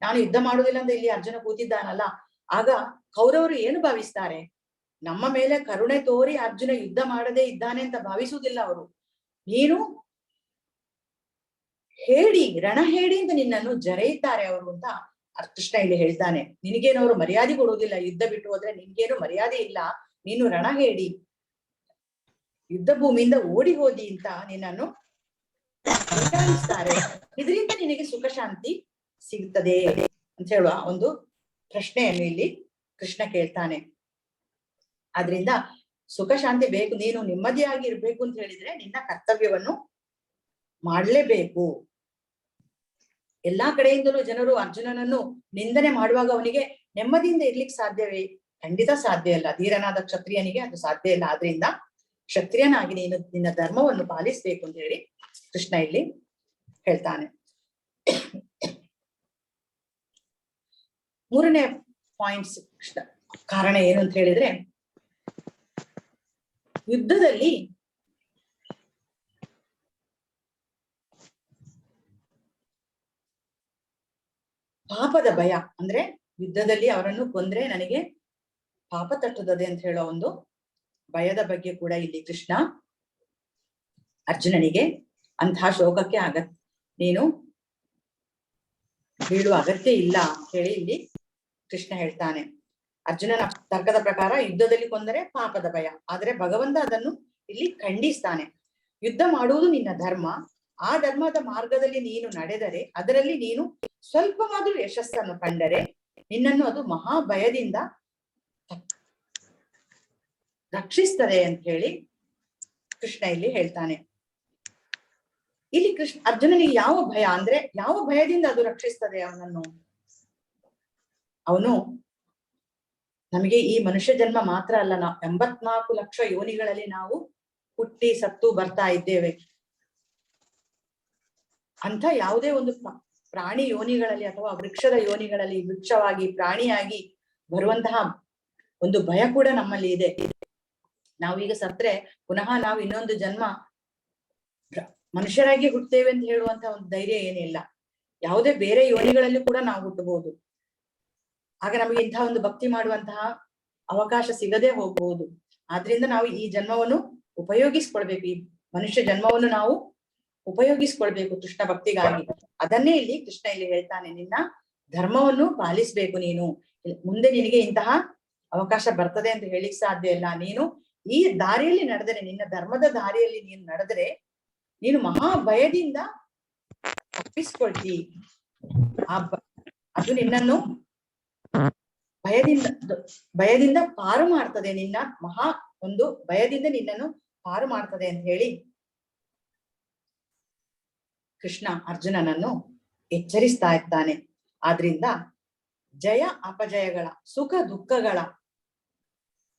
ನಾನು ಯುದ್ಧ ಮಾಡುವುದಿಲ್ಲ ಅಂತ ಇಲ್ಲಿ ಅರ್ಜುನ ಕೂತಿದ್ದಾನಲ್ಲ, ಆಗ ಕೌರವರು ಏನು ಭಾವಿಸ್ತಾರೆ? ನಮ್ಮ ಮೇಲೆ ಕರುಣೆ ತೋರಿ ಅರ್ಜುನ ಯುದ್ಧ ಮಾಡದೇ ಇದ್ದಾನೆ ಅಂತ ಭಾವಿಸುವುದಿಲ್ಲ ಅವರು. ನೀನು ರಣ ಹೇಳಿ ಅಂತ ನಿನ್ನನ್ನು ಜರೆಯುತ್ತಾರೆ ಅವರು ಅಂತ ಕೃಷ್ಣ ಇಲ್ಲಿ ಹೇಳ್ತಾನೆ. ನಿನಗೇನವರು ಮರ್ಯಾದೆ ಕೊಡುವುದಿಲ್ಲ, ಯುದ್ಧ ಬಿಟ್ಟು ಹೋದ್ರೆ ನಿನ್ಗೇನು ಮರ್ಯಾದೆ ಇಲ್ಲ, ನೀನು ರಣ ಹೇಳಿ ಯುದ್ಧ ಭೂಮಿಯಿಂದ ಓಡಿ ಹೋದಿ ಅಂತ ನಿನ್ನನ್ನು ವಿಚಾರಿಸ್ತಾರೆ. ಇದರಿಂದ ನಿನಗೆ ಸುಖ ಶಾಂತಿ ಸಿಗ್ತದೆ ಅಂತ ಹೇಳುವ ಒಂದು ಪ್ರಶ್ನೆಯನ್ನು ಇಲ್ಲಿ ಕೃಷ್ಣ ಕೇಳ್ತಾನೆ. ಆದ್ರಿಂದ ಸುಖ ಶಾಂತಿ ಬೇಕು, ನೀನು ನೆಮ್ಮದಿಯಾಗಿ ಇರ್ಬೇಕು ಅಂತ ಹೇಳಿದ್ರೆ ನಿನ್ನ ಕರ್ತವ್ಯವನ್ನು ಮಾಡ್ಲೇಬೇಕು. ಎಲ್ಲಾ ಕಡೆಯಿಂದಲೂ ಜನರು ಅರ್ಜುನನನ್ನು ನಿಂದನೆ ಮಾಡುವಾಗ ಅವನಿಗೆ ನೆಮ್ಮದಿಯಿಂದ ಇರ್ಲಿಕ್ಕೆ ಸಾಧ್ಯವೇ? ಖಂಡಿತ ಸಾಧ್ಯ ಇಲ್ಲ. ಧೀರನಾದ ಕ್ಷತ್ರಿಯನಿಗೆ ಅದು ಸಾಧ್ಯ ಇಲ್ಲ. ಆದ್ರಿಂದ ಕ್ಷತ್ರಿಯನಾಗಿ ನೀನು ನಿನ್ನ ಧರ್ಮವನ್ನು ಪಾಲಿಸ್ಬೇಕು ಅಂತ ಹೇಳಿ ಕೃಷ್ಣ ಇಲ್ಲಿ ಹೇಳ್ತಾನೆ. ಮೂರನೇ ಪಾಯಿಂಟ್ಸ್ ಕಾರಣ ಏನು ಅಂತ ಹೇಳಿದ್ರೆ, ಯುದ್ಧದಲ್ಲಿ ಪಾಪದ ಭಯ, ಅಂದ್ರೆ ಯುದ್ಧದಲ್ಲಿ ಅವರನ್ನು ಕೊಂದ್ರೆ ನನಗೆ ಪಾಪ ತಟ್ಟುತ್ತದೆ ಅಂತ ಹೇಳೋ ಒಂದು ಭಯದ ಬಗ್ಗೆ ಕೂಡ ಇಲ್ಲಿ ಕೃಷ್ಣ ಅರ್ಜುನನಿಗೆ ಅಂತಹ ಶೋಕಕ್ಕೆ ನೀನು ಬೀಳುವ ಅಗತ್ಯ ಇಲ್ಲ ಅಂತ ಹೇಳಿ ಇಲ್ಲಿ ಕೃಷ್ಣ ಹೇಳ್ತಾನೆ. ಅರ್ಜುನನ ತರ್ಕದ ಪ್ರಕಾರ ಯುದ್ಧದಲ್ಲಿ ಕೊಂದರೆ ಪಾಪದ ಭಯ, ಆದ್ರೆ ಭಗವಂತ ಅದನ್ನು ಇಲ್ಲಿ ಖಂಡಿಸ್ತಾನೆ. ಯುದ್ಧ ಮಾಡುವುದು ನಿನ್ನ ಧರ್ಮ, ಆ ಧರ್ಮದ ಮಾರ್ಗದಲ್ಲಿ ನೀನು ನಡೆದರೆ, ಅದರಲ್ಲಿ ನೀನು ಸ್ವಲ್ಪವಾದ್ರೂ ಯಶಸ್ಸನ್ನು ಕಂಡರೆ ನಿನ್ನನ್ನು ಅದು ಮಹಾ ಭಯದಿಂದ ರಕ್ಷಿಸ್ತದೆ ಅಂತ ಹೇಳಿ ಕೃಷ್ಣ ಇಲ್ಲಿ ಹೇಳ್ತಾನೆ. ಇಲ್ಲಿ ಅರ್ಜುನನಿಗೆ ಯಾವ ಭಯ, ಅಂದ್ರೆ ಯಾವ ಭಯದಿಂದ ಅದು ರಕ್ಷಿಸ್ತದೆ ಅವನನ್ನು? ಅವನು ನಮಗೆ ಈ ಮನುಷ್ಯ ಜನ್ಮ ಮಾತ್ರ ಅಲ್ಲ, ನಾವು 84 ಲಕ್ಷ ಯೋನಿಗಳಲ್ಲಿ ನಾವು ಹುಟ್ಟಿ ಸತ್ತು ಬರ್ತಾ ಇದ್ದೇವೆ. ಅಂತ ಯಾವುದೇ ಒಂದು ಪ್ರಾಣಿ ಯೋನಿಗಳಲ್ಲಿ ಅಥವಾ ವೃಕ್ಷದ ಯೋನಿಗಳಲ್ಲಿ ವೃಕ್ಷವಾಗಿ ಪ್ರಾಣಿಯಾಗಿ ಬರುವಂತಹ ಒಂದು ಭಯ ಕೂಡ ನಮ್ಮಲ್ಲಿ ಇದೆ. ನಾವೀಗ ಸತ್ರೆ ಪುನಃ ನಾವು ಇನ್ನೊಂದು ಜನ್ಮ ಮನುಷ್ಯರಾಗಿ ಹುಟ್ಟುತ್ತೇವೆ ಅಂತ ಹೇಳುವಂತಹ ಒಂದು ಧೈರ್ಯ ಏನಿಲ್ಲ. ಯಾವುದೇ ಬೇರೆ ಯೋನಿಗಳಲ್ಲಿ ಕೂಡ ನಾವು ಹುಟ್ಟಬಹುದು. ಆಗ ನಮಗೆ ಇಂತಹ ಒಂದು ಭಕ್ತಿ ಮಾಡುವಂತಹ ಅವಕಾಶ ಸಿಗದೆ ಹೋಗಬಹುದು. ಆದ್ರಿಂದ ನಾವು ಈ ಜನ್ಮವನ್ನು ಉಪಯೋಗಿಸ್ಕೊಳ್ಬೇಕು. ಈ ಮನುಷ್ಯ ಜನ್ಮವನ್ನು ನಾವು ಉಪಯೋಗಿಸ್ಕೊಳ್ಬೇಕು ಕೃಷ್ಣ ಭಕ್ತಿಗಾಗಿ. ಅದನ್ನೇ ಇಲ್ಲಿ ಕೃಷ್ಣ ಇಲ್ಲಿ ಹೇಳ್ತಾನೆ, ನಿನ್ನ ಧರ್ಮವನ್ನು ಪಾಲಿಸ್ಬೇಕು. ನೀನು ಮುಂದೆ ನಿನಗೆ ಇಂತಹ ಅವಕಾಶ ಬರ್ತದೆ ಅಂತ ಹೇಳಿಕ್ ಸಾಧ್ಯ ಇಲ್ಲ. ನೀನು ಈ ದಾರಿಯಲ್ಲಿ ನಡೆದರೆ, ನಿನ್ನ ಧರ್ಮದ ದಾರಿಯಲ್ಲಿ ನೀನು ನಡೆದರೆ ನೀನು ಮಹಾ ಭಯದಿಂದ ತಪ್ಪಿಸ್ಕೊಳ್ತಿ. ಅದು ನಿನ್ನನ್ನು ಭಯದಿಂದ ಪಾರು ಮಾಡ್ತದೆ. ನಿನ್ನ ಮಹಾ ಒಂದು ಭಯದಿಂದ ನಿನ್ನನ್ನು ಪಾರು ಮಾಡ್ತದೆ ಅಂತ ಹೇಳಿ ಕೃಷ್ಣ ಅರ್ಜುನನನ್ನು ಎಚ್ಚರಿಸ್ತಾ ಇರ್ತಾನೆ. ಆದ್ರಿಂದ ಜಯ ಅಪಜಯಗಳ, ಸುಖ ದುಃಖಗಳ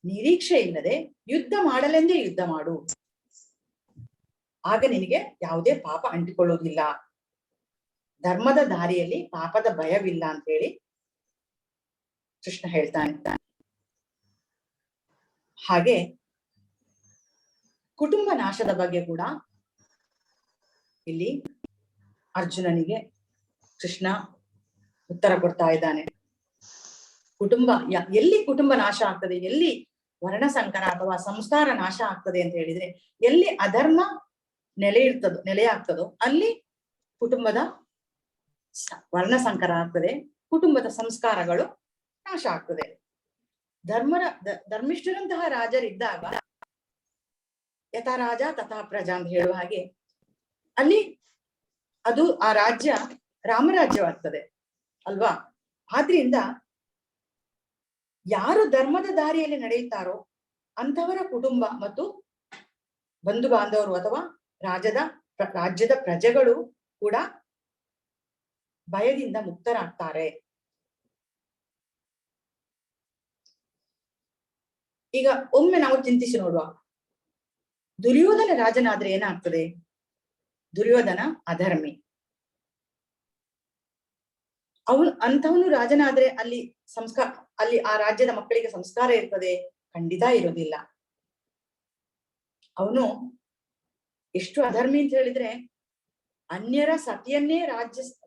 ನಿರೀಕ್ಷೆ ಇಲ್ಲದೆ ಯುದ್ಧ ಮಾಡಲೆಂದೇ ಯುದ್ಧ ಮಾಡು. ಆಗ ನಿನಗೆ ಯಾವುದೇ ಪಾಪ ಅಂಟಿಕೊಳ್ಳುವುದಿಲ್ಲ. ಧರ್ಮದ ದಾರಿಯಲ್ಲಿ ಪಾಪದ ಭಯವಿಲ್ಲ ಅಂತ ಹೇಳಿ ಕೃಷ್ಣ ಹೇಳ್ತಾನೆ. ಹಾಗೆ ಕುಟುಂಬ ನಾಶದ ಬಗ್ಗೆ ಕೂಡ ಇಲ್ಲಿ ಅರ್ಜುನನಿಗೆ ಕೃಷ್ಣ ಉತ್ತರ ಕೊಡ್ತಾ ಇದ್ದಾನೆ. ಎಲ್ಲಿ ಕುಟುಂಬ ನಾಶ ಆಗ್ತದೆ, ಎಲ್ಲಿ ವರ್ಣ ಸಂಕರ ಅಥವಾ ಸಂಸ್ಕಾರ ನಾಶ ಆಗ್ತದೆ ಅಂತ ಹೇಳಿದ್ರೆ, ಎಲ್ಲಿ ಅಧರ್ಮ ನೆಲೆ ಆಗ್ತದೋ ಅಲ್ಲಿ ಕುಟುಂಬದ ವರ್ಣ ಸಂಕರ ಆಗ್ತದೆ, ಕುಟುಂಬದ ಸಂಸ್ಕಾರಗಳು ನಾಶ ಆಗ್ತದೆ. ಧರ್ಮಿಷ್ಠರಂತಹ ರಾಜರಿದ್ದಾಗ ಯಥಾ ರಾಜ ತಥಾ ಪ್ರಜಾ ಅಂತ ಹೇಳುವ ಹಾಗೆ ಅಲ್ಲಿ ಅದು ಆ ರಾಜ್ಯ ರಾಮರಾಜ್ಯವಾಗ್ತದೆ ಅಲ್ವಾ. ಆದ್ರಿಂದ ಯಾರು ಧರ್ಮದ ದಾರಿಯಲ್ಲಿ ನಡೆಯುತ್ತಾರೋ ಅಂತವರ ಕುಟುಂಬ ಮತ್ತು ಬಂಧು ಬಾಂಧವರು ಅಥವಾ ರಾಜ್ಯದ ಪ್ರಜೆಗಳು ಕೂಡ ಭಯದಿಂದ ಮುಕ್ತರಾಗ್ತಾರೆ. ಈಗ ಒಮ್ಮೆ ನಾವು ಚಿಂತಿಸಿ ನೋಡುವ, ದುರ್ಯೋಧನ ರಾಜನಾದ್ರೆ ಏನಾಗ್ತದೆ? ದುರ್ಯೋಧನ ಅಧರ್ಮಿ. ಅಂಥವನು ರಾಜನಾದ್ರೆ ಅಲ್ಲಿ ಆ ರಾಜ್ಯದ ಮಕ್ಕಳಿಗೆ ಸಂಸ್ಕಾರ ಇರ್ತದೆ? ಖಂಡಿತ ಇರೋದಿಲ್ಲ. ಅವನು ಎಷ್ಟು ಅಧರ್ಮಿ ಅಂತ ಹೇಳಿದ್ರೆ, ಅನ್ಯರ ಸತಿಯನ್ನೇ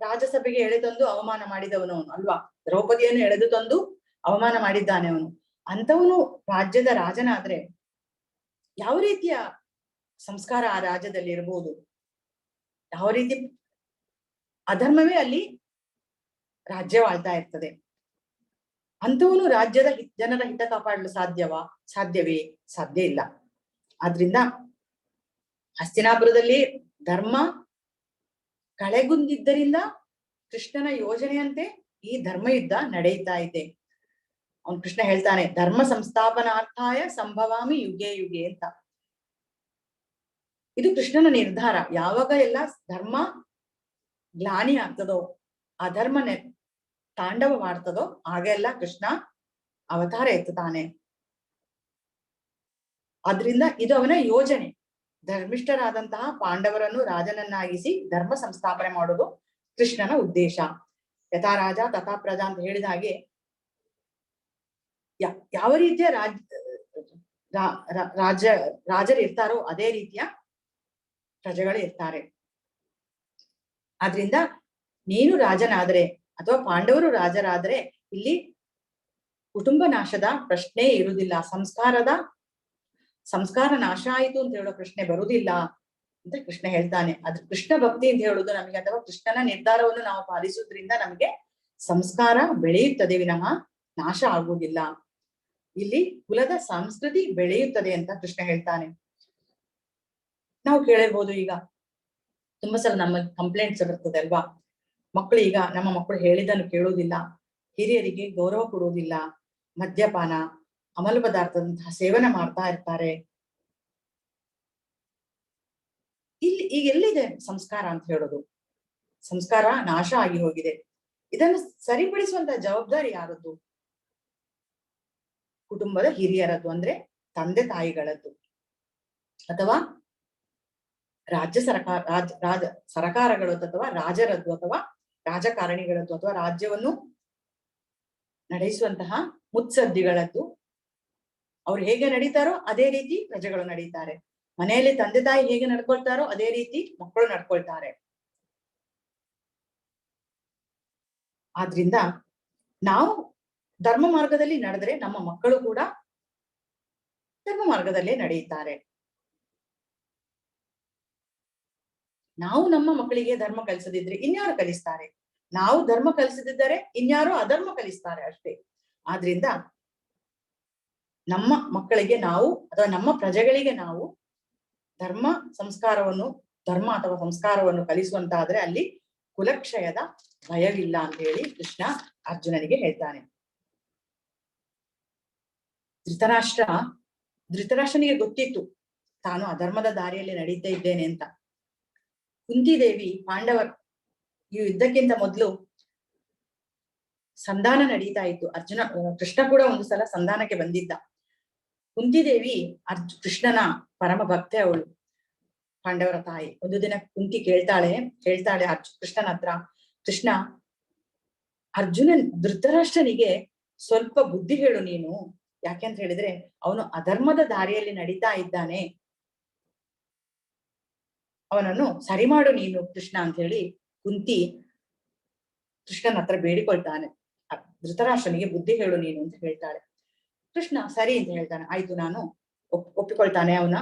ರಾಜಸಭೆಗೆ ಎಳೆತಂದು ಅವಮಾನ ಮಾಡಿದವನು ಅವನು ಅಲ್ವಾ. ದ್ರೌಪದಿಯನ್ನು ಎಳೆದು ತಂದು ಅವಮಾನ ಮಾಡಿದ್ದಾನೆ ಅವನು. ಅಂಥವನು ರಾಜ್ಯದ ರಾಜನಾದ್ರೆ ಯಾವ ರೀತಿಯ ಸಂಸ್ಕಾರ ಆ ರಾಜ್ಯದಲ್ಲಿ ಇರಬಹುದು? ಯಾವ ರೀತಿ ಅಧರ್ಮವೇ ಅಲ್ಲಿ ರಾಜ್ಯವಾಳ್ತಾ ಇರ್ತದೆ. ಅಂಥವನು ರಾಜ್ಯದ ಜನರ ಹಿತ ಕಾಪಾಡಲು ಸಾಧ್ಯವೇ? ಸಾಧ್ಯ ಇಲ್ಲ. ಆದ್ರಿಂದ ಹಸ್ತಿನಾಪುರದಲ್ಲಿ ಧರ್ಮ ಕಳೆಗುಂದಿದ್ದರಿಂದ ಕೃಷ್ಣನ ಯೋಜನೆಯಂತೆ ಈ ಧರ್ಮ ಯುದ್ಧ ನಡೆಯುತ್ತಾ ಇದೆ. ಅವನು ಕೃಷ್ಣ ಹೇಳ್ತಾನೆ, ಧರ್ಮ ಸಂಸ್ಥಾಪನಾರ್ಥಾಯ ಸಂಭವಾಮಿ ಯುಗೆ ಯುಗೆ ಅಂತ. ಇದು ಕೃಷ್ಣನ ನಿರ್ಧಾರ. ಯಾವಾಗ ಎಲ್ಲ ಧರ್ಮ ಗ್ಲಾನಿ ಆಗ್ತದೋ, ಅಧರ್ಮ ತಾಂಡವ ಮಾಡ್ತದೋ ಆಗೆಲ್ಲ ಕೃಷ್ಣ ಅವತಾರ ಎತ್ತುತ್ತಾನೆ. ಆದ್ರಿಂದ ಇದು ಅವನ ಯೋಜನೆ. ಧರ್ಮಿಷ್ಠರಾದಂತಹ ಪಾಂಡವರನ್ನು ರಾಜನನ್ನಾಗಿಸಿ ಧರ್ಮ ಸಂಸ್ಥಾಪನೆ ಮಾಡೋದು ಕೃಷ್ಣನ ಉದ್ದೇಶ. ಯಥಾ ರಾಜ ತಥಾ ಪ್ರಜಾ ಅಂತ ಹೇಳಿದ ಹಾಗೆ ಯಾವ ರೀತಿಯ ರಾಜರು ಇರ್ತಾರೋ ಅದೇ ರೀತಿಯ ಪ್ರಜೆಗಳು ಇರ್ತಾರೆ. ಆದ್ರಿಂದ ನೀನು ರಾಜನಾದ್ರೆ ಅಥವಾ ಪಾಂಡವರು ರಾಜರಾದ್ರೆ ಇಲ್ಲಿ ಕುಟುಂಬ ನಾಶದ ಪ್ರಶ್ನೆ ಇರುವುದಿಲ್ಲ. ಸಂಸ್ಕಾರ ನಾಶ ಆಯಿತು ಅಂತ ಹೇಳೋ ಪ್ರಶ್ನೆ ಬರುವುದಿಲ್ಲ ಅಂತ ಕೃಷ್ಣ ಹೇಳ್ತಾನೆ. ಅದ್ರ ಕೃಷ್ಣ ಭಕ್ತಿ ಅಂತ ಹೇಳುದು ನಮಗೆ, ಅಥವಾ ಕೃಷ್ಣನ ನಿರ್ಧಾರವನ್ನು ನಾವು ಪಾಲಿಸುವುದ್ರಿಂದ ನಮಗೆ ಸಂಸ್ಕಾರ ಬೆಳೆಯುತ್ತದೆ ವಿನಃ ನಾಶ ಆಗುವುದಿಲ್ಲ. ಇಲ್ಲಿ ಕುಲದ ಸಂಸ್ಕೃತಿ ಬೆಳೆಯುತ್ತದೆ ಅಂತ ಕೃಷ್ಣ ಹೇಳ್ತಾನೆ. ನಾವು ಕೇಳಿರ್ಬೋದು, ಈಗ ತುಂಬಾ ಸಲ ನಮ್ಮ ಕಂಪ್ಲೇಂಟ್ಸ್ ಬರ್ತದೆ ಅಲ್ವಾ. ನಮ್ಮ ಮಕ್ಕಳು ಹೇಳಿದ್ದನ್ನು ಕೇಳುವುದಿಲ್ಲ, ಹಿರಿಯರಿಗೆ ಗೌರವ ಕೊಡುವುದಿಲ್ಲ, ಮದ್ಯಪಾನ, ಅಮಲು ಪದಾರ್ಥದಂತಹ ಸೇವನೆ ಮಾಡ್ತಾ ಇರ್ತಾರೆ. ಈಗ ಎಲ್ಲಿದೆ ಸಂಸ್ಕಾರ ಅಂತ ಹೇಳೋದು? ಸಂಸ್ಕಾರ ನಾಶ ಆಗಿ ಹೋಗಿದೆ. ಇದನ್ನು ಸರಿಪಡಿಸುವಂತಹ ಜವಾಬ್ದಾರಿ ಯಾರದ್ದು? ಕುಟುಂಬದ ಹಿರಿಯರದ್ದು, ಅಂದ್ರೆ ತಂದೆ ತಾಯಿಗಳದ್ದು, ಅಥವಾ ರಾಜ್ಯ ಸರಕಾರಗಳದ್ದು, ಅಥವಾ ರಾಜರದ್ದು, ಅಥವಾ ರಾಜಕಾರಣಿಗಳದ್ದು, ಅಥವಾ ರಾಜ್ಯವನ್ನು ನಡೆಸುವಂತಹ ಮುತ್ಸದ್ದಿಗಳದ್ದು. ಅವ್ರು ಹೇಗೆ ನಡೀತಾರೋ ಅದೇ ರೀತಿ ಪ್ರಜೆಗಳು ನಡೀತಾರೆ. ಮನೆಯಲ್ಲಿ ತಂದೆ ತಾಯಿ ಹೇಗೆ ನಡ್ಕೊಳ್ತಾರೋ ಅದೇ ರೀತಿ ಮಕ್ಕಳು ನಡ್ಕೊಳ್ತಾರೆ. ಆದ್ರಿಂದ ನಾವು ಧರ್ಮ ಮಾರ್ಗದಲ್ಲಿ ನಡೆದ್ರೆ ನಮ್ಮ ಮಕ್ಕಳು ಕೂಡ ಧರ್ಮ ಮಾರ್ಗದಲ್ಲೇ ನಡೆಯುತ್ತಾರೆ. ನಾವು ನಮ್ಮ ಮಕ್ಕಳಿಗೆ ಧರ್ಮ ಕಲಿಸದಿದ್ರೆ ಇನ್ಯಾರು ಕಲಿಸ್ತಾರೆ? ನಾವು ಧರ್ಮ ಕಲಿಸದಿದ್ದರೆ ಇನ್ಯಾರು ಅಧರ್ಮ ಕಲಿಸ್ತಾರೆ ಅಷ್ಟೇ. ಆದ್ರಿಂದ ನಮ್ಮ ಮಕ್ಕಳಿಗೆ ನಾವು ಅಥವಾ ನಮ್ಮ ಪ್ರಜೆಗಳಿಗೆ ನಾವು ಧರ್ಮ ಅಥವಾ ಸಂಸ್ಕಾರವನ್ನು ಕಲಿಸುವಂತಾದ್ರೆ ಅಲ್ಲಿ ಕುಲಕ್ಷಯದ ಭಯವಿಲ್ಲ ಅಂತ ಹೇಳಿ ಕೃಷ್ಣ ಅರ್ಜುನನಿಗೆ ಹೇಳ್ತಾನೆ. ಧೃತರಾಷ್ಟ್ರನಿಗೆ ಗೊತ್ತಿತ್ತು ತಾನು ಅಧರ್ಮದ ದಾರಿಯಲ್ಲಿ ನಡೀತಾ ಇದ್ದೇನೆ ಅಂತ. ಕುಂತಿದೇವಿ ಪಾಂಡವರ್ ಈ ಯುದ್ಧಕ್ಕಿಂತ ಮೊದಲು ಸಂಧಾನ ನಡೀತಾ ಇತ್ತು. ಕೃಷ್ಣ ಕೂಡ ಒಂದು ಸಲ ಸಂಧಾನಕ್ಕೆ ಬಂದಿದ್ದ. ಕುಂತಿದೇವಿ ಕೃಷ್ಣನ ಪರಮ ಭಕ್ತೆ ಅವಳು, ಪಾಂಡವರ ತಾಯಿ. ಒಂದು ದಿನ ಕುಂತಿ ಹೇಳ್ತಾಳೆ ಕೃಷ್ಣನ ಹತ್ರ, ಕೃಷ್ಣ, ಧೃತರಾಷ್ಟ್ರನಿಗೆ ಸ್ವಲ್ಪ ಬುದ್ಧಿ ಹೇಳು ನೀನು. ಯಾಕೆಂತ ಹೇಳಿದ್ರೆ ಅವನು ಅಧರ್ಮದ ದಾರಿಯಲ್ಲಿ ನಡೀತಾ ಇದ್ದಾನೆ, ಅವನನ್ನು ಸರಿ ಮಾಡು ನೀನು ಕೃಷ್ಣ ಅಂತ ಹೇಳಿ ಕುಂತಿ ಕೃಷ್ಣನ ಹತ್ರ ಬೇಡಿಕೊಳ್ತಾನೆ. ಧೃತರಾಷ್ಟ್ರನಿಗೆ ಬುದ್ಧಿ ಹೇಳು ನೀನು ಅಂತ ಹೇಳ್ತಾಳೆ. ಕೃಷ್ಣ ಸರಿ ಅಂತ ಹೇಳ್ತಾನೆ. ಆಯ್ತು, ನಾನು ಒಪ್ಪಿಕೊಳ್ತಾನೆ. ಅವನ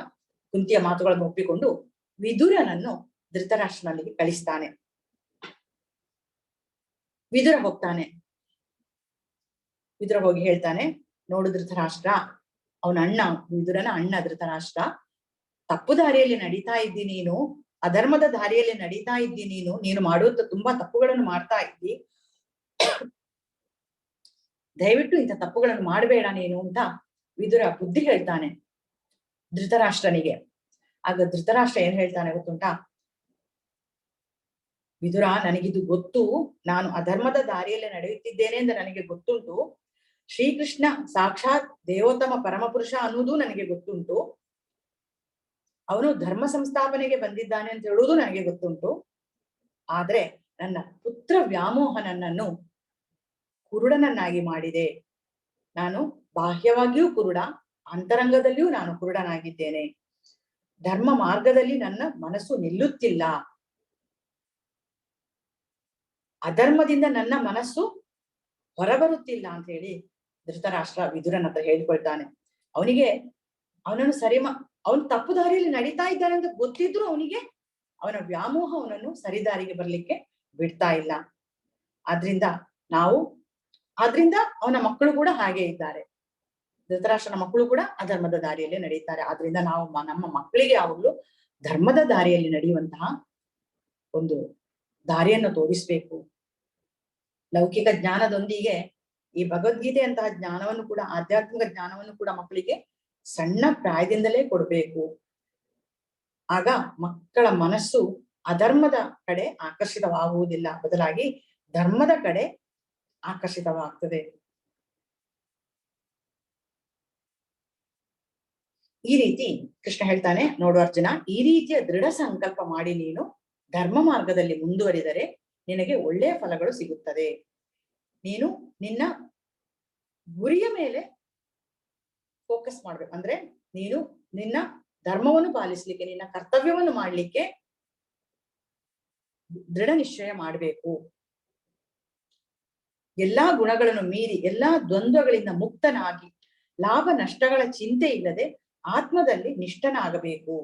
ಕುಂತಿಯ ಮಾತುಗಳನ್ನು ಒಪ್ಪಿಕೊಂಡು ವಿದುರನನ್ನು ಧೃತರಾಷ್ಟ್ರನಿಗೆ ಕಳಿಸ್ತಾನೆ. ವಿದುರ ಹೋಗ್ತಾನೆ. ವಿದುರ ಹೋಗಿ ಹೇಳ್ತಾನೆ, ನೋಡು ಧೃತರಾಷ್ಟ್ರ, ವಿದುರನ ಅಣ್ಣ ಧೃತರಾಷ್ಟ್ರ, ತಪ್ಪು ದಾರಿಯಲ್ಲಿ ನಡೀತಾ ಇದ್ದಿ ನೀನು, ಅಧರ್ಮದ ದಾರಿಯಲ್ಲಿ ನಡೀತಾ ಇದ್ದಿ ನೀನು ಮಾಡುವಂತ ತುಂಬಾ ತಪ್ಪುಗಳನ್ನು ಮಾಡ್ತಾ ಇದ್ದಿ. ದಯವಿಟ್ಟು ಇಂಥ ತಪ್ಪುಗಳನ್ನು ಮಾಡಬೇಡ ನೀನು ಅಂತ ವಿದುರ ಬುದ್ಧಿ ಹೇಳ್ತಾನೆ ಧೃತರಾಷ್ಟ್ರನಿಗೆ. ಆಗ ಧೃತರಾಷ್ಟ್ರ ಏನ್ ಹೇಳ್ತಾನೆ ಗೊತ್ತುಂಟಾ? ವಿದುರ, ನನಗಿದು ಗೊತ್ತು, ನಾನು ಅಧರ್ಮದ ದಾರಿಯಲ್ಲಿ ನಡೆಯುತ್ತಿದ್ದೇನೆ ಅಂತ ನನಗೆ ಗೊತ್ತುಂಟು. ಶ್ರೀಕೃಷ್ಣ ಸಾಕ್ಷಾತ್ ದೇವೋತ್ತಮ ಪರಮಪುರುಷ ಅನ್ನುವುದು ನನಗೆ ಗೊತ್ತುಂಟು. ಅವನು ಧರ್ಮ ಸಂಸ್ಥಾಪನೆಗೆ ಬಂದಿದ್ದಾನೆ ಅಂತ ಹೇಳುವುದು ನನಗೆ ಗೊತ್ತುಂಟು. ಆದ್ರೆ ನನ್ನ ಪುತ್ರ ವ್ಯಾಮೋಹ ನನ್ನನ್ನು ಕುರುಡನನ್ನಾಗಿ ಮಾಡಿದೆ. ನಾನು ಬಾಹ್ಯವಾಗಿಯೂ ಕುರುಡ, ಅಂತರಂಗದಲ್ಲಿಯೂ ನಾನು ಕುರುಡನಾಗಿದ್ದೇನೆ. ಧರ್ಮ ಮಾರ್ಗದಲ್ಲಿ ನನ್ನ ಮನಸ್ಸು ನಿಲ್ಲುತ್ತಿಲ್ಲ. ಅಧರ್ಮದಿಂದ ನನ್ನ ಮನಸ್ಸು ಹೊರಬರುತ್ತಿಲ್ಲ ಅಂತ ಹೇಳಿ ಧೃತರಾಷ್ಟ್ರ ವಿದುರನ ಹತ್ರ ಹೇಳ್ಕೊಳ್ತಾನೆ. ಅವನನ್ನು ಅವನು ತಪ್ಪು ದಾರಿಯಲ್ಲಿ ನಡೀತಾ ಇದ್ದಾನೆ ಅಂತ ಗೊತ್ತಿದ್ರು ಅವನ ವ್ಯಾಮೋಹ ಅವನನ್ನು ಸರಿದಾರಿಗೆ ಬರ್ಲಿಕ್ಕೆ ಬಿಡ್ತಾ ಇಲ್ಲ. ಆದ್ರಿಂದ ಅವನ ಮಕ್ಕಳು ಕೂಡ ಹಾಗೆ ಇದ್ದಾರೆ. ಧೃತರಾಷ್ಟ್ರನ ಮಕ್ಕಳು ಕೂಡ ಅಧರ್ಮದ ದಾರಿಯಲ್ಲಿ ನಡೀತಾರೆ. ಆದ್ರಿಂದ ನಾವು ನಮ್ಮ ಮಕ್ಕಳಿಗೆ ಯಾವಾಗಲೂ ಧರ್ಮದ ದಾರಿಯಲ್ಲಿ ನಡೆಯುವಂತಹ ಒಂದು ದಾರಿಯನ್ನು ತೋರಿಸ್ಬೇಕು. ಲೌಕಿಕ ಜ್ಞಾನದೊಂದಿಗೆ ಈ ಭಗವದ್ಗೀತೆಯಂತಹ ಜ್ಞಾನವನ್ನು ಕೂಡ, ಆಧ್ಯಾತ್ಮಿಕ ಜ್ಞಾನವನ್ನು ಕೂಡ ಮಕ್ಕಳಿಗೆ ಸಣ್ಣ ಪ್ರಾಯದಿಂದಲೇ ಕೊಡ್ಬೇಕು. ಆಗ ಮಕ್ಕಳ ಮನಸ್ಸು ಅಧರ್ಮದ ಕಡೆ ಆಕರ್ಷಿತವಾಗುವುದಿಲ್ಲ, ಬದಲಾಗಿ ಧರ್ಮದ ಕಡೆ ಆಕರ್ಷಿತವಾಗ್ತದೆ. ಈ ರೀತಿ ಕೃಷ್ಣ ಹೇಳ್ತಾನೆ, ನೋಡು ಅರ್ಜುನ, ಈ ರೀತಿಯ ದೃಢ ಸಂಕಲ್ಪ ಮಾಡಿ ನೀನು ಧರ್ಮ ಮಾರ್ಗದಲ್ಲಿ ಮುಂದುವರಿದರೆ ನಿನಗೆ ಒಳ್ಳೆಯ ಫಲಗಳು ಸಿಗುತ್ತದೆ. ನೀನು ನಿನ್ನ ಗುರಿಯ ಮೇಲೆ ಫೋಕಸ್ ಮಾಡ್ಬೇಕು. ಅಂದ್ರೆ ನೀನು ನಿನ್ನ ಧರ್ಮವನ್ನು ಪಾಲಿಸ್ಲಿಕ್ಕೆ, ನಿನ್ನ ಕರ್ತವ್ಯವನ್ನು ಮಾಡ್ಲಿಕ್ಕೆ ದೃಢ ನಿಶ್ಚಯ ಮಾಡಬೇಕು. ಎಲ್ಲಾ ಗುಣಗಳನ್ನು ಮೀರಿ ಎಲ್ಲಾ ದ್ವಂದ್ವಗಳಿಂದ ಮುಕ್ತನಾಗಿ ಲಾಭ ನಷ್ಟಗಳ ಚಿಂತೆ ಇಲ್ಲದೆ ಆತ್ಮದಲ್ಲಿ ನಿಷ್ಠನಾಗಬೇಕು.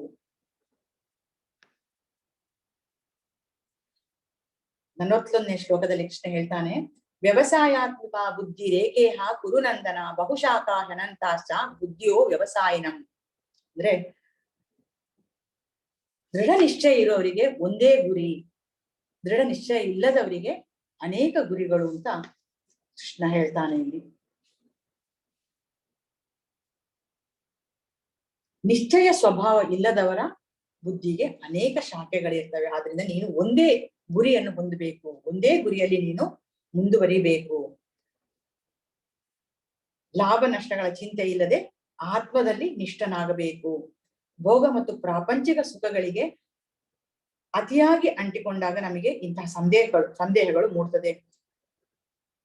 41ನೇ ಶ್ಲೋಕದಲ್ಲಿ ಕೃಷ್ಣ ಹೇಳ್ತಾನೆ, ವ್ಯವಸಾಯಾತ್ಮಕ ಬುದ್ಧಿ ರೇಖೇಹ ಕುರುನಂದನ ಬಹುಶಾಖಾ ಹನಂತಾಶ್ಚ ಬುದ್ಧಿಯೋ ವ್ಯವಸಾಯಿನಂ. ಅಂದ್ರೆ ದೃಢ ನಿಶ್ಚಯ ಇರೋರಿಗೆ ಒಂದೇ ಗುರಿ, ದೃಢ ನಿಶ್ಚಯ ಇಲ್ಲದವರಿಗೆ ಅನೇಕ ಗುರಿಗಳು ಅಂತ ಕೃಷ್ಣ ಹೇಳ್ತಾನೆ. ಇಲ್ಲಿ ನಿಶ್ಚಯ ಸ್ವಭಾವ ಇಲ್ಲದವರ ಬುದ್ಧಿಗೆ ಅನೇಕ ಶಾಖೆಗಳಿರ್ತವೆ. ಆದ್ರಿಂದ ನೀನು ಒಂದೇ ಗುರಿಯನ್ನು ಹೊಂದಬೇಕು. ಒಂದೇ ಗುರಿಯಲ್ಲಿ ನೀನು ಮುಂದುವರಿಬೇಕು. ಲಾಭ ನಷ್ಟಗಳ ಚಿಂತೆ ಇಲ್ಲದೆ ಆತ್ಮದಲ್ಲಿ ನಿಷ್ಠನಾಗಬೇಕು. ಭೋಗ ಮತ್ತು ಪ್ರಾಪಂಚಿಕ ಸುಖಗಳಿಗೆ ಅತಿಯಾಗಿ ಅಂಟಿಕೊಂಡಾಗ ನಮಗೆ ಇಂತಹ ಸಂದೇಹಗಳು ಮೂಡ್ತದೆ.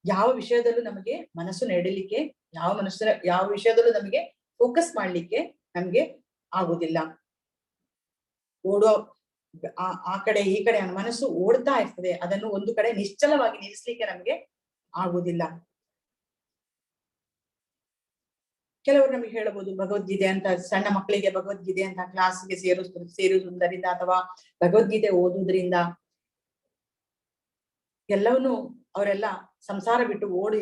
ಯಾವ ವಿಷಯದಲ್ಲೂ ನಮಗೆ ಮನಸ್ಸು ನೆಡಲಿಕ್ಕೆ, ಯಾವ ವಿಷಯದಲ್ಲೂ ನಮಗೆ ಫೋಕಸ್ ಮಾಡ್ಲಿಕ್ಕೆ ನಮ್ಗೆ ಆಗುದಿಲ್ಲ. ಓಡೋ ಆ ಕಡೆ ಈ ಕಡೆ ಮನಸ್ಸು ಓಡ್ತಾ ಇರ್ತದೆ. ಅದನ್ನು ಒಂದು ಕಡೆ ನಿಶ್ಚಲವಾಗಿ ನಿಲ್ಲಿಸ್ಲಿಕ್ಕೆ ನಮ್ಗೆ ಆಗುದಿಲ್ಲ. ಕೆಲವರು ನಮಗೆ ಹೇಳಬಹುದು, ಭಗವದ್ಗೀತೆ ಅಂತ ಸಣ್ಣ ಮಕ್ಕಳಿಗೆ ಭಗವದ್ಗೀತೆ ಅಂತ ಕ್ಲಾಸ್ಗೆ ಸೇರಿಸುವುದರಿಂದ ಅಥವಾ ಭಗವದ್ಗೀತೆ ಓದುವುದರಿಂದ ಎಲ್ಲವನ್ನೂ ಅವರೆಲ್ಲ ಸಂಸಾರ ಬಿಟ್ಟು ಓಡಿ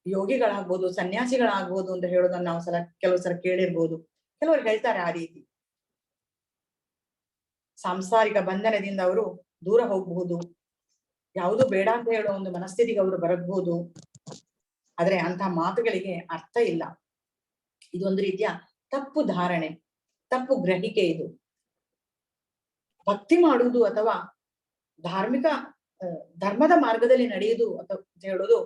ಯೋಗಿಗಳಾಗ್ಬೋದು, ಸನ್ಯಾಸಿಗಳಾಗ್ಬೋದು ಅಂತ ಹೇಳೋದನ್ನ ನಾವು ಕೆಲವು ಸಲ ಕೇಳಿರ್ಬೋದು. ಕೆಲವರು ಹೇಳ್ತಾರೆ ಆ ರೀತಿ. ಸಾಂಸಾರಿಕ ಬಂಧನದಿಂದ ಅವರು ದೂರ ಹೋಗಬಹುದು, ಯಾವುದು ಬೇಡ ಅಂತ ಹೇಳೋ ಒಂದು ಮನಸ್ಥಿತಿಗೆ ಅವರು ಬರಬಹುದು. ಆದ್ರೆ ಅಂತಹ ಮಾತುಗಳಿಗೆ ಅರ್ಥ ಇಲ್ಲ. ಇದೊಂದು ರೀತಿಯ ತಪ್ಪು ಧಾರಣೆ, ತಪ್ಪು ಗ್ರಹಿಕೆ. ಇದು ಭಕ್ತಿ ಮಾಡುವುದು ಅಥವಾ ಧರ್ಮದ ಮಾರ್ಗದಲ್ಲಿ ನಡೆಯುವುದು ಅಂತ ಹೇಳೋದು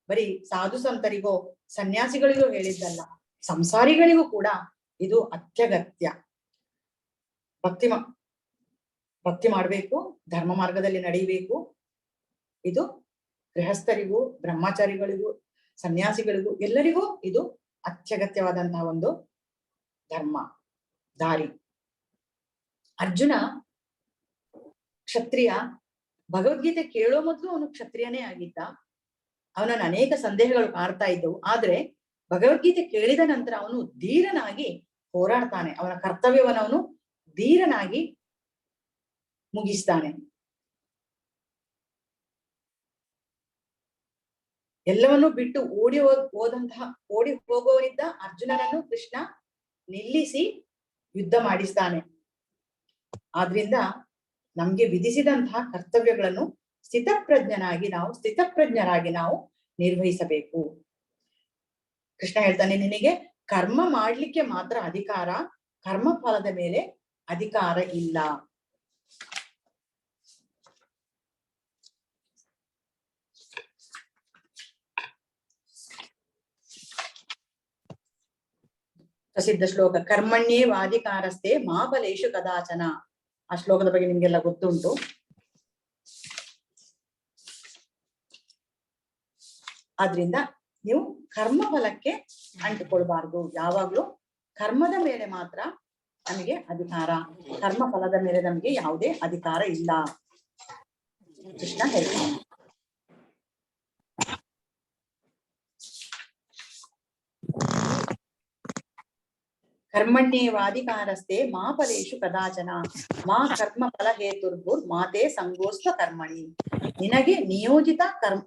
ಬರೀ ಸಾಧು ಸಂತರಿಗೋ ಸನ್ಯಾಸಿಗಳಿಗೋ ಹೇಳಿದ್ದಲ್ಲ, ಸಂಸಾರಿಗಳಿಗೂ ಕೂಡ ಇದು ಅತ್ಯಗತ್ಯ. ಭಕ್ತಿ ಮಾಡಬೇಕು, ಧರ್ಮ ಮಾರ್ಗದಲ್ಲಿ ನಡೆಯಬೇಕು. ಇದು ಗೃಹಸ್ಥರಿಗೂ, ಬ್ರಹ್ಮಚಾರಿಗಳಿಗೂ, ಸನ್ಯಾಸಿಗಳಿಗೂ ಎಲ್ಲರಿಗೂ ಇದು ಅತ್ಯಗತ್ಯವಾದಂತಹ ಒಂದು ಧರ್ಮ ದಾರಿ. ಅರ್ಜುನ ಕ್ಷತ್ರಿಯ. ಭಗವದ್ಗೀತೆ ಕೇಳೋ ಮೊದಲು ಅವನು ಕ್ಷತ್ರಿಯನೇ ಆಗಿದ್ದ. ಅವನನ್ನು ಅನೇಕ ಸಂದೇಹಗಳು ಕಾಡ್ತಾ ಇದ್ದವು. ಆದ್ರೆ ಭಗವದ್ಗೀತೆ ಕೇಳಿದ ನಂತರ ಅವನು ಧೀರನಾಗಿ ಹೋರಾಡ್ತಾನೆ. ಅವನ ಕರ್ತವ್ಯವನ್ನು ಅವನು ಧೀರನಾಗಿ ಮುಗಿಸ್ತಾನೆ. ಎಲ್ಲವನ್ನೂ ಬಿಟ್ಟು ಓಡಿ ಹೋಗೋರಿದ್ದ ಅರ್ಜುನನನ್ನು ಕೃಷ್ಣ ನಿಲ್ಲಿಸಿ ಯುದ್ಧ ಮಾಡಿಸ್ತಾನೆ. ಆದ್ರಿಂದ ನಮ್ಗೆ ವಿಧಿಸಿದಂತಹ ಕರ್ತವ್ಯಗಳನ್ನು ಸ್ಥಿತಪ್ರಜ್ಞರಾಗಿ ನಾವು ನಿರ್ವಹಿಸಬೇಕು. ಕೃಷ್ಣ ಹೇಳ್ತಾನೆ, ನಿನಗೆ ಕರ್ಮ ಮಾಡ್ಲಿಕ್ಕೆ ಮಾತ್ರ ಅಧಿಕಾರ, ಕರ್ಮ ಫಲದ ಮೇಲೆ ಅಧಿಕಾರ ಇಲ್ಲ. ಪ್ರಸಿದ್ಧ ಶ್ಲೋಕ ಕರ್ಮಣ್ಯೇವಾಧಿಕಾರಸ್ಥೆ ಮಾ ಫಲೇಷು ಕದಾಚನ. ಆ ಶ್ಲೋಕದ ಬಗ್ಗೆ ನಿಮ್ಗೆಲ್ಲ ಗೊತ್ತುಂಟು. ಆದ್ರಿಂದ ನೀವು ಕರ್ಮ ಫಲಕ್ಕೆ ಅಂಟಿಕೊಳ್ಬಾರ್ದು. ಯಾವಾಗ್ಲೂ ಕರ್ಮದ ಮೇಲೆ ಮಾತ್ರ ನಮಗೆ ಅಧಿಕಾರ, ಕರ್ಮ ಫಲದ ಮೇಲೆ ನಮಗೆ ಯಾವುದೇ ಅಧಿಕಾರ ಇಲ್ಲ. ಕೃಷ್ಣ ಹೇಳ್ತಾನೆ. ಕರ್ಮಣ್ಯೇವಾಧಿಕಾರಸ್ಥೆ ಮಾ ಫಲೇಷು ಕದಾಚನ ಮಾ ಕರ್ಮ ಫಲ ಹೇತುರ್ಭುರ್ ಮಾತೆ ಸಂಗೋಸ್ತ ಕರ್ಮಣಿ. ನಿನಗೆ ನಿಯೋಜಿತ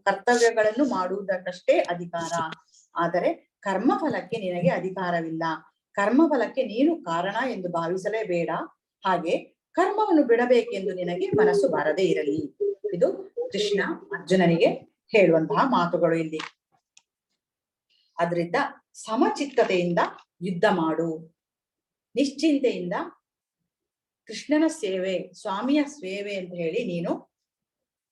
ಕರ್ತವ್ಯಗಳನ್ನು ಮಾಡುವುದಕ್ಕಷ್ಟೇ ಅಧಿಕಾರ, ಆದರೆ ಕರ್ಮ ಫಲಕ್ಕೆ ನಿನಗೆ ಅಧಿಕಾರವಿಲ್ಲ. ಕರ್ಮ ಫಲಕ್ಕೆ ನೀನು ಕಾರಣ ಎಂದು ಭಾವಿಸಲೇಬೇಡ. ಹಾಗೆ ಕರ್ಮವನ್ನು ಬಿಡಬೇಕೆಂದು ನಿನಗೆ ಮನಸ್ಸು ಬಾರದೇ ಇರಲಿ. ಇದು ಕೃಷ್ಣ ಅರ್ಜುನನಿಗೆ ಹೇಳುವಂತಹ ಮಾತುಗಳು ಇಲ್ಲಿ. ಆದ್ರಿಂದ ಸಮಚಿತ್ತತೆಯಿಂದ ಯುದ್ಧ ಮಾಡು. ನಿಶ್ಚಿಂತೆಯಿಂದ ಕೃಷ್ಣನ ಸೇವೆ, ಸ್ವಾಮಿಯ ಸೇವೆ ಅಂತ ಹೇಳಿ ನೀನು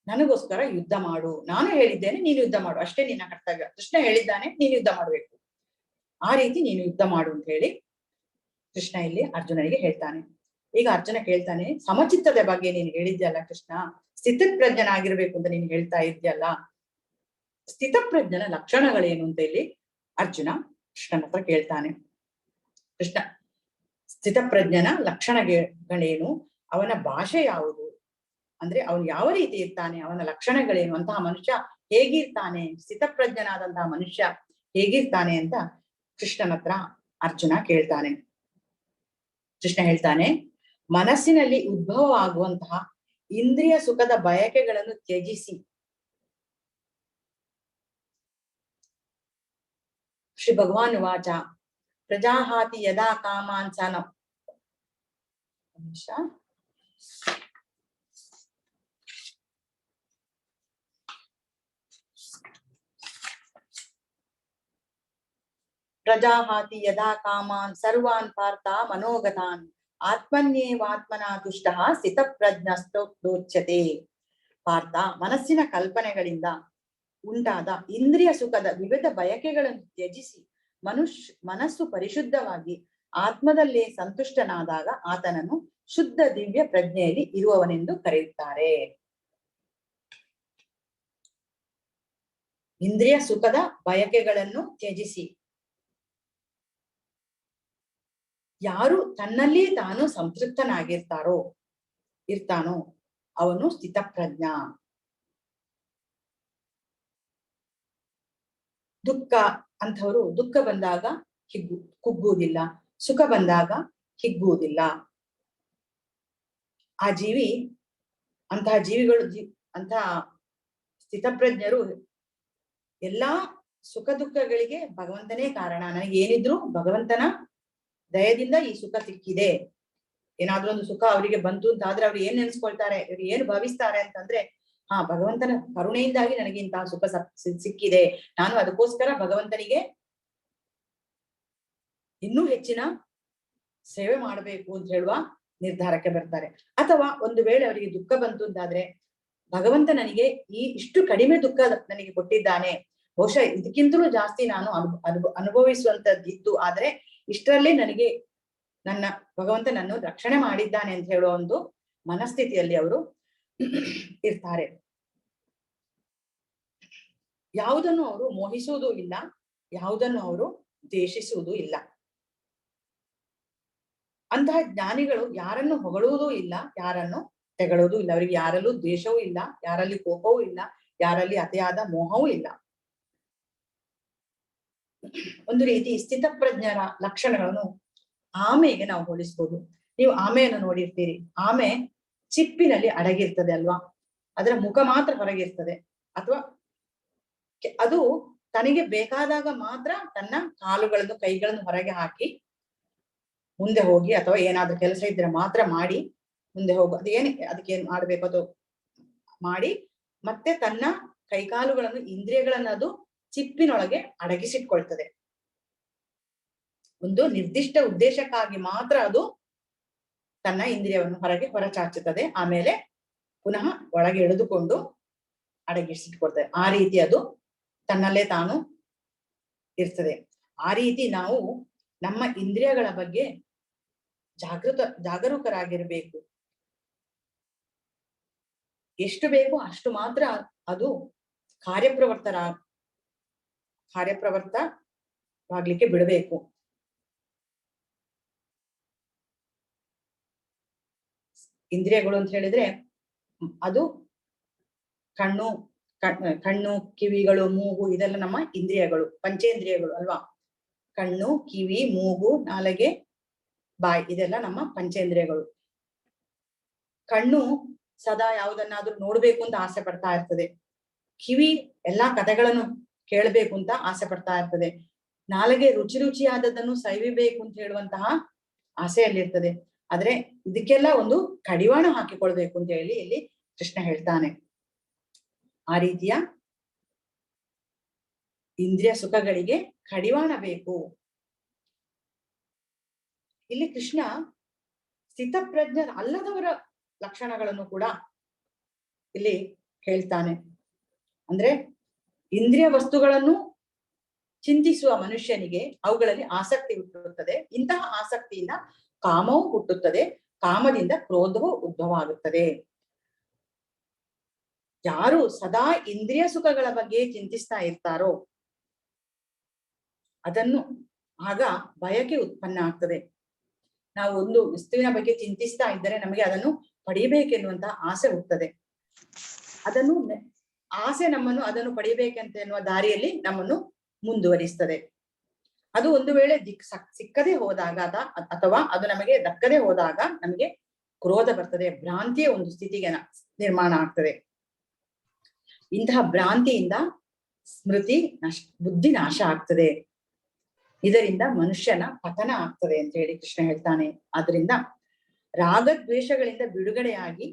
ನನಗೋಸ್ಕರ ಯುದ್ಧ ಮಾಡು. ನಾನು ಹೇಳಿದ್ದೇನೆ, ನೀನು ಯುದ್ಧ ಮಾಡು, ಅಷ್ಟೇ ನಿನ್ನ ಕರ್ತವ್ಯ. ಕೃಷ್ಣ ಹೇಳಿದ್ದಾನೆ, ನೀನು ಯುದ್ಧ ಮಾಡ್ಬೇಕು. ಆ ರೀತಿ ನೀನು ಯುದ್ಧ ಮಾಡು ಅಂತ ಹೇಳಿ ಕೃಷ್ಣ ಇಲ್ಲಿ ಅರ್ಜುನನಿಗೆ ಹೇಳ್ತಾನೆ. ಈಗ ಅರ್ಜುನ ಕೇಳ್ತಾನೆ, ಸಮಚಿತ್ತದ ಬಗ್ಗೆ ನೀನು ಹೇಳಿದ್ಯಲ್ಲ ಕೃಷ್ಣ, ಸ್ಥಿತಪ್ರಜ್ಞನಾಗಿರ್ಬೇಕು ಅಂತ ನೀನು ಹೇಳ್ತಾ ಇದ್ಯಲ್ಲ, ಸ್ಥಿತಪ್ರಜ್ಞನ ಲಕ್ಷಣಗಳೇನು ಅಂತ ಇಲ್ಲಿ ಅರ್ಜುನ ಕೃಷ್ಣನ ಹತ್ರ ಕೇಳ್ತಾನೆ. ಕೃಷ್ಣ ಸ್ಥಿತಪ್ರಜ್ಞನ ಲಕ್ಷಣಗಳೇನು, ಅವನ ಭಾಷೆ ಯಾವುದು, ಅಂದ್ರೆ ಅವನು ಯಾವ ರೀತಿ ಇರ್ತಾನೆ, ಅವನ ಲಕ್ಷಣಗಳೇನು, ಅಂತಹ ಮನುಷ್ಯ ಹೇಗಿರ್ತಾನೆ, ಸ್ಥಿತಪ್ರಜ್ಞನಾದಂತಹ ಮನುಷ್ಯ ಹೇಗಿರ್ತಾನೆ ಅಂತ ಕೃಷ್ಣನ ಹತ್ರ ಅರ್ಜುನ ಕೇಳ್ತಾನೆ. ಕೃಷ್ಣ ಹೇಳ್ತಾನೆ, ಮನಸ್ಸಿನಲ್ಲಿ ಉದ್ಭವ ಆಗುವಂತಹ ಇಂದ್ರಿಯ ಸುಖದ ಬಯಕೆಗಳನ್ನು ತ್ಯಜಿಸಿ ಶ್ರೀ ಭಗವಾನ್ ವಾಚ ಪ್ರಜಾಹಾತಿ ಯದಾ ಕಾಮಾನ್ ಸ ನ ಪ್ರಜಾಹಾತಿ ಯದಾ ಕಾಮಾನ್ ಸರ್ವಾನ್ ಪಾರ್ಥ ಮನೋಗತಾನ್ ಆತ್ಮನ್ಯೇವಾತ್ಮನಾ ತುಷ್ಟಃ ಸ್ಥಿತಪ್ರಜ್ಞಸ್ತೋಚ್ಯತೆ. ಪಾರ್ಥ, ಮನಸ್ಸಿನ ಕಲ್ಪನೆಗಳಿಂದ ಉಂಟಾದ ಇಂದ್ರಿಯ ಸುಖದ ವಿವಿಧ ಬಯಕೆಗಳನ್ನು ತ್ಯಜಿಸಿ ಮನಸ್ಸು ಪರಿಶುದ್ಧವಾಗಿ ಆತ್ಮದಲ್ಲೇ ಸಂತುಷ್ಟನಾದಾಗ ಆತನನ್ನು ಶುದ್ಧ ದಿವ್ಯ ಪ್ರಜ್ಞೆಯಲ್ಲಿ ಇರುವವನೆಂದು ಕರೆಯುತ್ತಾರೆ. ಇಂದ್ರಿಯ ಸುಖದ ಬಯಕೆಗಳನ್ನು ತ್ಯಜಿಸಿ ಯಾರು ತನ್ನಲ್ಲಿ ತಾನು ಇರ್ತಾನೋ ಅವನು ಸ್ಥಿತಪ್ರಜ್ಞ. ದುಃಖ ಅಂಥವರು ದುಃಖ ಬಂದಾಗ ಕುಗ್ಗುವುದಿಲ್ಲ, ಸುಖ ಬಂದಾಗ ಹಿಗ್ಗುವುದಿಲ್ಲ. ಅಂತಹ ಜೀವಿಗಳು ಅಂತಹ ಸ್ಥಿತಪ್ರಜ್ಞರು ಎಲ್ಲಾ ಸುಖ ದುಃಖಗಳಿಗೆ ಭಗವಂತನೇ ಕಾರಣ, ನನಗೆ ಏನಿದ್ರು ಭಗವಂತನ ದಯದಿಂದ ಈ ಸುಖ ಸಿಕ್ಕಿದೆ. ಏನಾದ್ರೂ ಒಂದು ಸುಖ ಅವರಿಗೆ ಬಂತು ಅಂತ ಆದ್ರೆ ಅವ್ರು ಏನ್ ನೆನ್ಸ್ಕೊಳ್ತಾರೆ, ಇವ್ರು ಏನು ಭಾವಿಸ್ತಾರೆ ಅಂತಂದ್ರೆ, ಭಗವಂತನ ಕರುಣೆಯಿಂದಾಗಿ ನನಗೆ ಇಂತಹ ಸುಖ ಸಿಕ್ಕಿದೆ, ನಾನು ಅದಕ್ಕೋಸ್ಕರ ಭಗವಂತನಿಗೆ ಇನ್ನೂ ಹೆಚ್ಚಿನ ಸೇವೆ ಮಾಡಬೇಕು ಅಂತ ಹೇಳುವ ನಿರ್ಧಾರಕ್ಕೆ ಬರ್ತಾರೆ. ಅಥವಾ ಒಂದು ವೇಳೆ ಅವರಿಗೆ ದುಃಖ ಬಂತು ಅಂತಾದ್ರೆ, ಭಗವಂತ ನನಗೆ ಇಷ್ಟು ಕಡಿಮೆ ದುಃಖ ನನಗೆ ಕೊಟ್ಟಿದ್ದಾನೆ, ಬಹುಶಃ ಇದಕ್ಕಿಂತಲೂ ಜಾಸ್ತಿ ನಾನು ಅನುಭವಿಸುವಂತದ್ದಿತ್ತು, ಆದ್ರೆ ಇಷ್ಟರಲ್ಲೇ ನನಗೆ ಭಗವಂತ ನನ್ನ ರಕ್ಷಣೆ ಮಾಡಿದ್ದಾನೆ ಅಂತ ಹೇಳುವ ಒಂದು ಮನಸ್ಥಿತಿಯಲ್ಲಿ ಅವರು ಇರ್ತಾರೆ. ಯಾವುದನ್ನು ಅವರು ಮೋಹಿಸುವುದೂ ಇಲ್ಲ, ಯಾವುದನ್ನು ಅವರು ದ್ವೇಷಿಸುವುದೂ ಇಲ್ಲ. ಅಂತಹ ಜ್ಞಾನಿಗಳು ಯಾರನ್ನು ಹೊಗಳುವುದೂ ಇಲ್ಲ, ಯಾರನ್ನು ತೆಗಳುವುದೂ ಇಲ್ಲ. ಅವರಿಗೆ ಯಾರಲ್ಲೂ ದ್ವೇಷವೂ ಇಲ್ಲ, ಯಾರಲ್ಲಿ ಕೋಪವೂ ಇಲ್ಲ, ಯಾರಲ್ಲಿ ಅತಿಯಾದ ಮೋಹವೂ ಇಲ್ಲ. ಒಂದು ರೀತಿ ಸ್ಥಿತಪ್ರಜ್ಞರ ಲಕ್ಷಣಗಳನ್ನು ಆಮೆಗೆ ನಾವು ಹೋಲಿಸ್ಬೋದು. ನೀವು ಆಮೆಯನ್ನು ನೋಡಿರ್ತೀರಿ, ಆಮೆ ಚಿಪ್ಪಿನಲ್ಲಿ ಅಡಗಿರ್ತದೆ ಅಲ್ವಾ, ಅದರ ಮುಖ ಮಾತ್ರ ಹೊರಗಿರ್ತದೆ. ಅಥವಾ ಅದು ತನಗೆ ಬೇಕಾದಾಗ ಮಾತ್ರ ತನ್ನ ಕಾಲುಗಳನ್ನು ಕೈಗಳನ್ನು ಹೊರಗೆ ಹಾಕಿ ಮುಂದೆ ಹೋಗಿ, ಅಥವಾ ಏನಾದ್ರೂ ಕೆಲಸ ಇದ್ರೆ ಮಾತ್ರ ಮಾಡಿ ಮುಂದೆ ಹೋಗು, ಅದಕ್ಕೆ ಏನ್ ಮಾಡ್ಬೇಕು ಅದು ಮಾಡಿ ಮತ್ತೆ ತನ್ನ ಕೈಕಾಲುಗಳನ್ನು ಇಂದ್ರಿಯಗಳನ್ನು ಅದು ಚಿಪ್ಪಿನೊಳಗೆ ಅಡಗಿಸಿಟ್ಕೊಳ್ತದೆ. ಒಂದು ನಿರ್ದಿಷ್ಟ ಉದ್ದೇಶಕ್ಕಾಗಿ ಮಾತ್ರ ಅದು ತನ್ನ ಇಂದ್ರಿಯವನ್ನು ಹೊರಚಾಚುತ್ತದೆ, ಆಮೇಲೆ ಪುನಃ ಒಳಗೆ ಎಳೆದುಕೊಂಡು ಅಡಗಿಸಿಟ್ಕೊಳ್ತದೆ. ಆ ರೀತಿ ಅದು ತನ್ನಲ್ಲೇ ತಾನು ಇರ್ತದೆ. ಆ ರೀತಿ ನಾವು ನಮ್ಮ ಇಂದ್ರಿಯಗಳ ಬಗ್ಗೆ ಜಾಗರೂಕರಾಗಿರ್ಬೇಕು. ಎಷ್ಟು ಬೇಕೋ ಅಷ್ಟು ಮಾತ್ರ ಅದು ಕಾರ್ಯಪ್ರವರ್ತವಾಗ್ಲಿಕ್ಕೆ ಬಿಡಬೇಕು. ಇಂದ್ರಿಯಗಳು ಅಂತ ಹೇಳಿದ್ರೆ ಅದು ಕಣ್ಣು, ಕಿವಿಗಳು, ಮೂಗು, ಇದೆಲ್ಲ ನಮ್ಮ ಇಂದ್ರಿಯಗಳು, ಪಂಚೇಂದ್ರಿಯಗಳು ಅಲ್ವಾ. ಕಣ್ಣು, ಕಿವಿ, ಮೂಗು, ನಾಲಿಗೆ, ಬಾಯಿ, ಇದೆಲ್ಲ ನಮ್ಮ ಪಂಚೇಂದ್ರಿಯಗಳು. ಕಣ್ಣು ಸದಾ ಯಾವುದನ್ನಾದ್ರೂ ನೋಡ್ಬೇಕು ಅಂತ ಆಸೆ ಪಡ್ತಾ ಇರ್ತದೆ. ಕಿವಿ ಎಲ್ಲಾ ಕಥೆಗಳನ್ನು ಕೇಳಬೇಕು ಅಂತ ಆಸೆ ಪಡ್ತಾ ಇರ್ತದೆ. ನಾಲಿಗೆ ರುಚಿಯಾದದನ್ನು ಸವಿಬೇಕು ಅಂತ ಹೇಳುವಂತಹ ಆಸೆಯಲ್ಲಿರ್ತದೆ. ಆದ್ರೆ ಇದಕ್ಕೆಲ್ಲ ಒಂದು ಕಡಿವಾಣ ಹಾಕಿಕೊಳ್ಬೇಕು ಅಂತ ಹೇಳಿ ಇಲ್ಲಿ ಕೃಷ್ಣ ಹೇಳ್ತಾನೆ. ಆ ರೀತಿಯ ಇಂದ್ರಿಯ ಸುಖಗಳಿಗೆ ಕಡಿವಾಣ ಬೇಕು. ಇಲ್ಲಿ ಕೃಷ್ಣ ಸ್ಥಿತಪ್ರಜ್ಞ ಅಲ್ಲದವರ ಲಕ್ಷಣಗಳನ್ನು ಕೂಡ ಇಲ್ಲಿ ಹೇಳ್ತಾನೆ. ಅಂದ್ರೆ ಇಂದ್ರಿಯ ವಸ್ತುಗಳನ್ನು ಚಿಂತಿಸುವ ಮನುಷ್ಯನಿಗೆ ಅವುಗಳಲ್ಲಿ ಆಸಕ್ತಿ ಹುಟ್ಟುತ್ತದೆ. ಇಂತಹ ಆಸಕ್ತಿಯಿಂದ ಕಾಮವು ಹುಟ್ಟುತ್ತದೆ, ಕಾಮದಿಂದ ಕ್ರೋಧವು ಉದ್ಭವ ಆಗುತ್ತದೆ. ಯಾರು ಸದಾ ಇಂದ್ರಿಯ ಸುಖಗಳ ಬಗ್ಗೆ ಚಿಂತಿಸ್ತಾ ಇರ್ತಾರೋ ಅದನ್ನು ಆಗ ಬಯಕೆ ಉತ್ಪನ್ನ ಆಗ್ತದೆ. ನಾವು ಒಂದು ವಸ್ತುವಿನ ಬಗ್ಗೆ ಚಿಂತಿಸ್ತಾ ಇದ್ದರೆ ನಮಗೆ ಅದನ್ನು ಪಡಿಬೇಕೆನ್ನುವಂತಹ ಆಸೆ ಹುಟ್ಟುತ್ತದೆ. ಆಸೆ ನಮ್ಮನ್ನು ಅದನ್ನು ಪಡಿಬೇಕಂತ ಎನ್ನುವ ದಾರಿಯಲ್ಲಿ ನಮ್ಮನ್ನು ಮುಂದುವರಿಸ್ತದೆ. ಅದು ಒಂದು ವೇಳೆ ಸಿಕ್ಕದೆ ಹೋದಾಗ ಅಥವಾ ಅದು ನಮಗೆ ದಕ್ಕದೆ ಹೋದಾಗ ನಮಗೆ ಕ್ರೋಧ ಬರ್ತದೆ, ಭ್ರಾಂತಿಯ ಒಂದು ಸ್ಥಿತಿಗೆ ನಿರ್ಮಾಣ ಆಗ್ತದೆ. ಇಂತಹ ಭ್ರಾಂತಿಯಿಂದ ಬುದ್ಧಿ ನಾಶ ಆಗ್ತದೆ. ಇದರಿಂದ ಮನುಷ್ಯನ ಪತನ ಆಗ್ತದೆ ಅಂತ ಹೇಳಿ ಕೃಷ್ಣ ಹೇಳ್ತಾನೆ. ಆದ್ರಿಂದ ರಾಗದ್ವೇಷಗಳಿಂದ ಬಿಡುಗಡೆಯಾಗಿ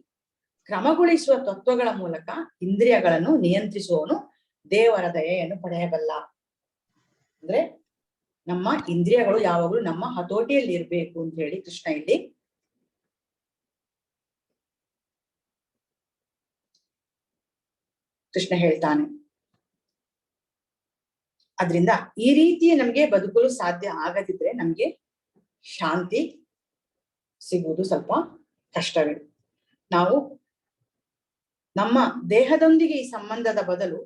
ಕ್ರಮಗೊಳಿಸುವ ತತ್ವಗಳ ಮೂಲಕ ಇಂದ್ರಿಯಗಳನ್ನು ನಿಯಂತ್ರಿಸುವವನು ದೇವರ ದಯೆಯನ್ನು ಪಡೆಯಬಲ್ಲ. ಅಂದ್ರೆ ನಮ್ಮ ಇಂದ್ರಿಯಗಳು ಯಾವಾಗಲೂ ನಮ್ಮ ಹತೋಟಿಯಲ್ಲಿ ಇರ್ಬೇಕು ಅಂತ ಹೇಳಿ ಕೃಷ್ಣ ಇಲ್ಲಿ ಹೇಳ್ತಾನೆ. ಅದರಿಂದ ಈ ರೀತಿ ನಮ್ಗೆ ಬದುಕಲು ಸಾಧ್ಯ ಆಗದಿದ್ರೆ ನಮ್ಗೆ ಶಾಂತಿ ಸಿಗುವುದು ಸ್ವಲ್ಪ ಕಷ್ಟವೇ. ನಾವು ನಮ್ಮ ದೇಹದೊಂದಿಗೆ ಈ ಸಂಬಂಧದ ಬದಲು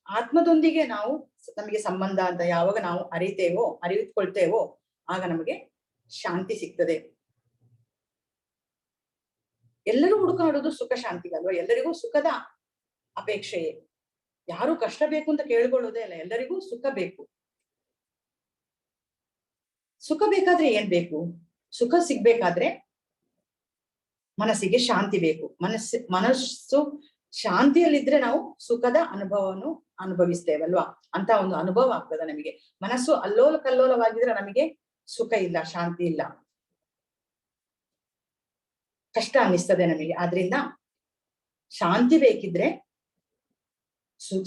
ಆತ್ಮದೊಂದಿಗೆ ನಮಗೆ ಸಂಬಂಧ ಅಂತ ಯಾವಾಗ ನಾವು ಅರಿತುಕೊಳ್ತೇವೋ ಆಗ ನಮಗೆ ಶಾಂತಿ ಸಿಗ್ತದೆ. ಎಲ್ಲರೂ ಹುಡುಕಾಡೋದು ಸುಖ ಶಾಂತಿಗಲ್ವಾ? ಎಲ್ಲರಿಗೂ ಸುಖದ ಅಪೇಕ್ಷೆಯೇ. ಯಾರು ಕಷ್ಟ ಬೇಕು ಅಂತ ಕೇಳ್ಕೊಳ್ಳೋದೇ ಇಲ್ಲ, ಎಲ್ಲರಿಗೂ ಸುಖ ಬೇಕು. ಸುಖ ಬೇಕಾದ್ರೆ ಏನ್ ಬೇಕು? ಸುಖ ಸಿಗ್ಬೇಕಾದ್ರೆ ಮನಸ್ಸಿಗೆ ಶಾಂತಿ ಬೇಕು. ಮನಸ್ಸು ಶಾಂತಿಯಲ್ಲಿದ್ರೆ ನಾವು ಸುಖದ ಅನುಭವವನ್ನು ಅನುಭವಿಸ್ತೇವಲ್ವಾ? ಅಂತ ಒಂದು ಅನುಭವ ಆಗ್ತದೆ ನಮಗೆ. ಮನಸ್ಸು ಅಲ್ಲೋಲ ಕಲ್ಲೋಲವಾಗಿದ್ರೆ ನಮಗೆ ಸುಖ ಇಲ್ಲ, ಶಾಂತಿ ಇಲ್ಲ, ಕಷ್ಟ ಅನ್ನಿಸ್ತದೆ ನಮಗೆ. ಆದ್ರಿಂದ ಶಾಂತಿ ಬೇಕಿದ್ರೆ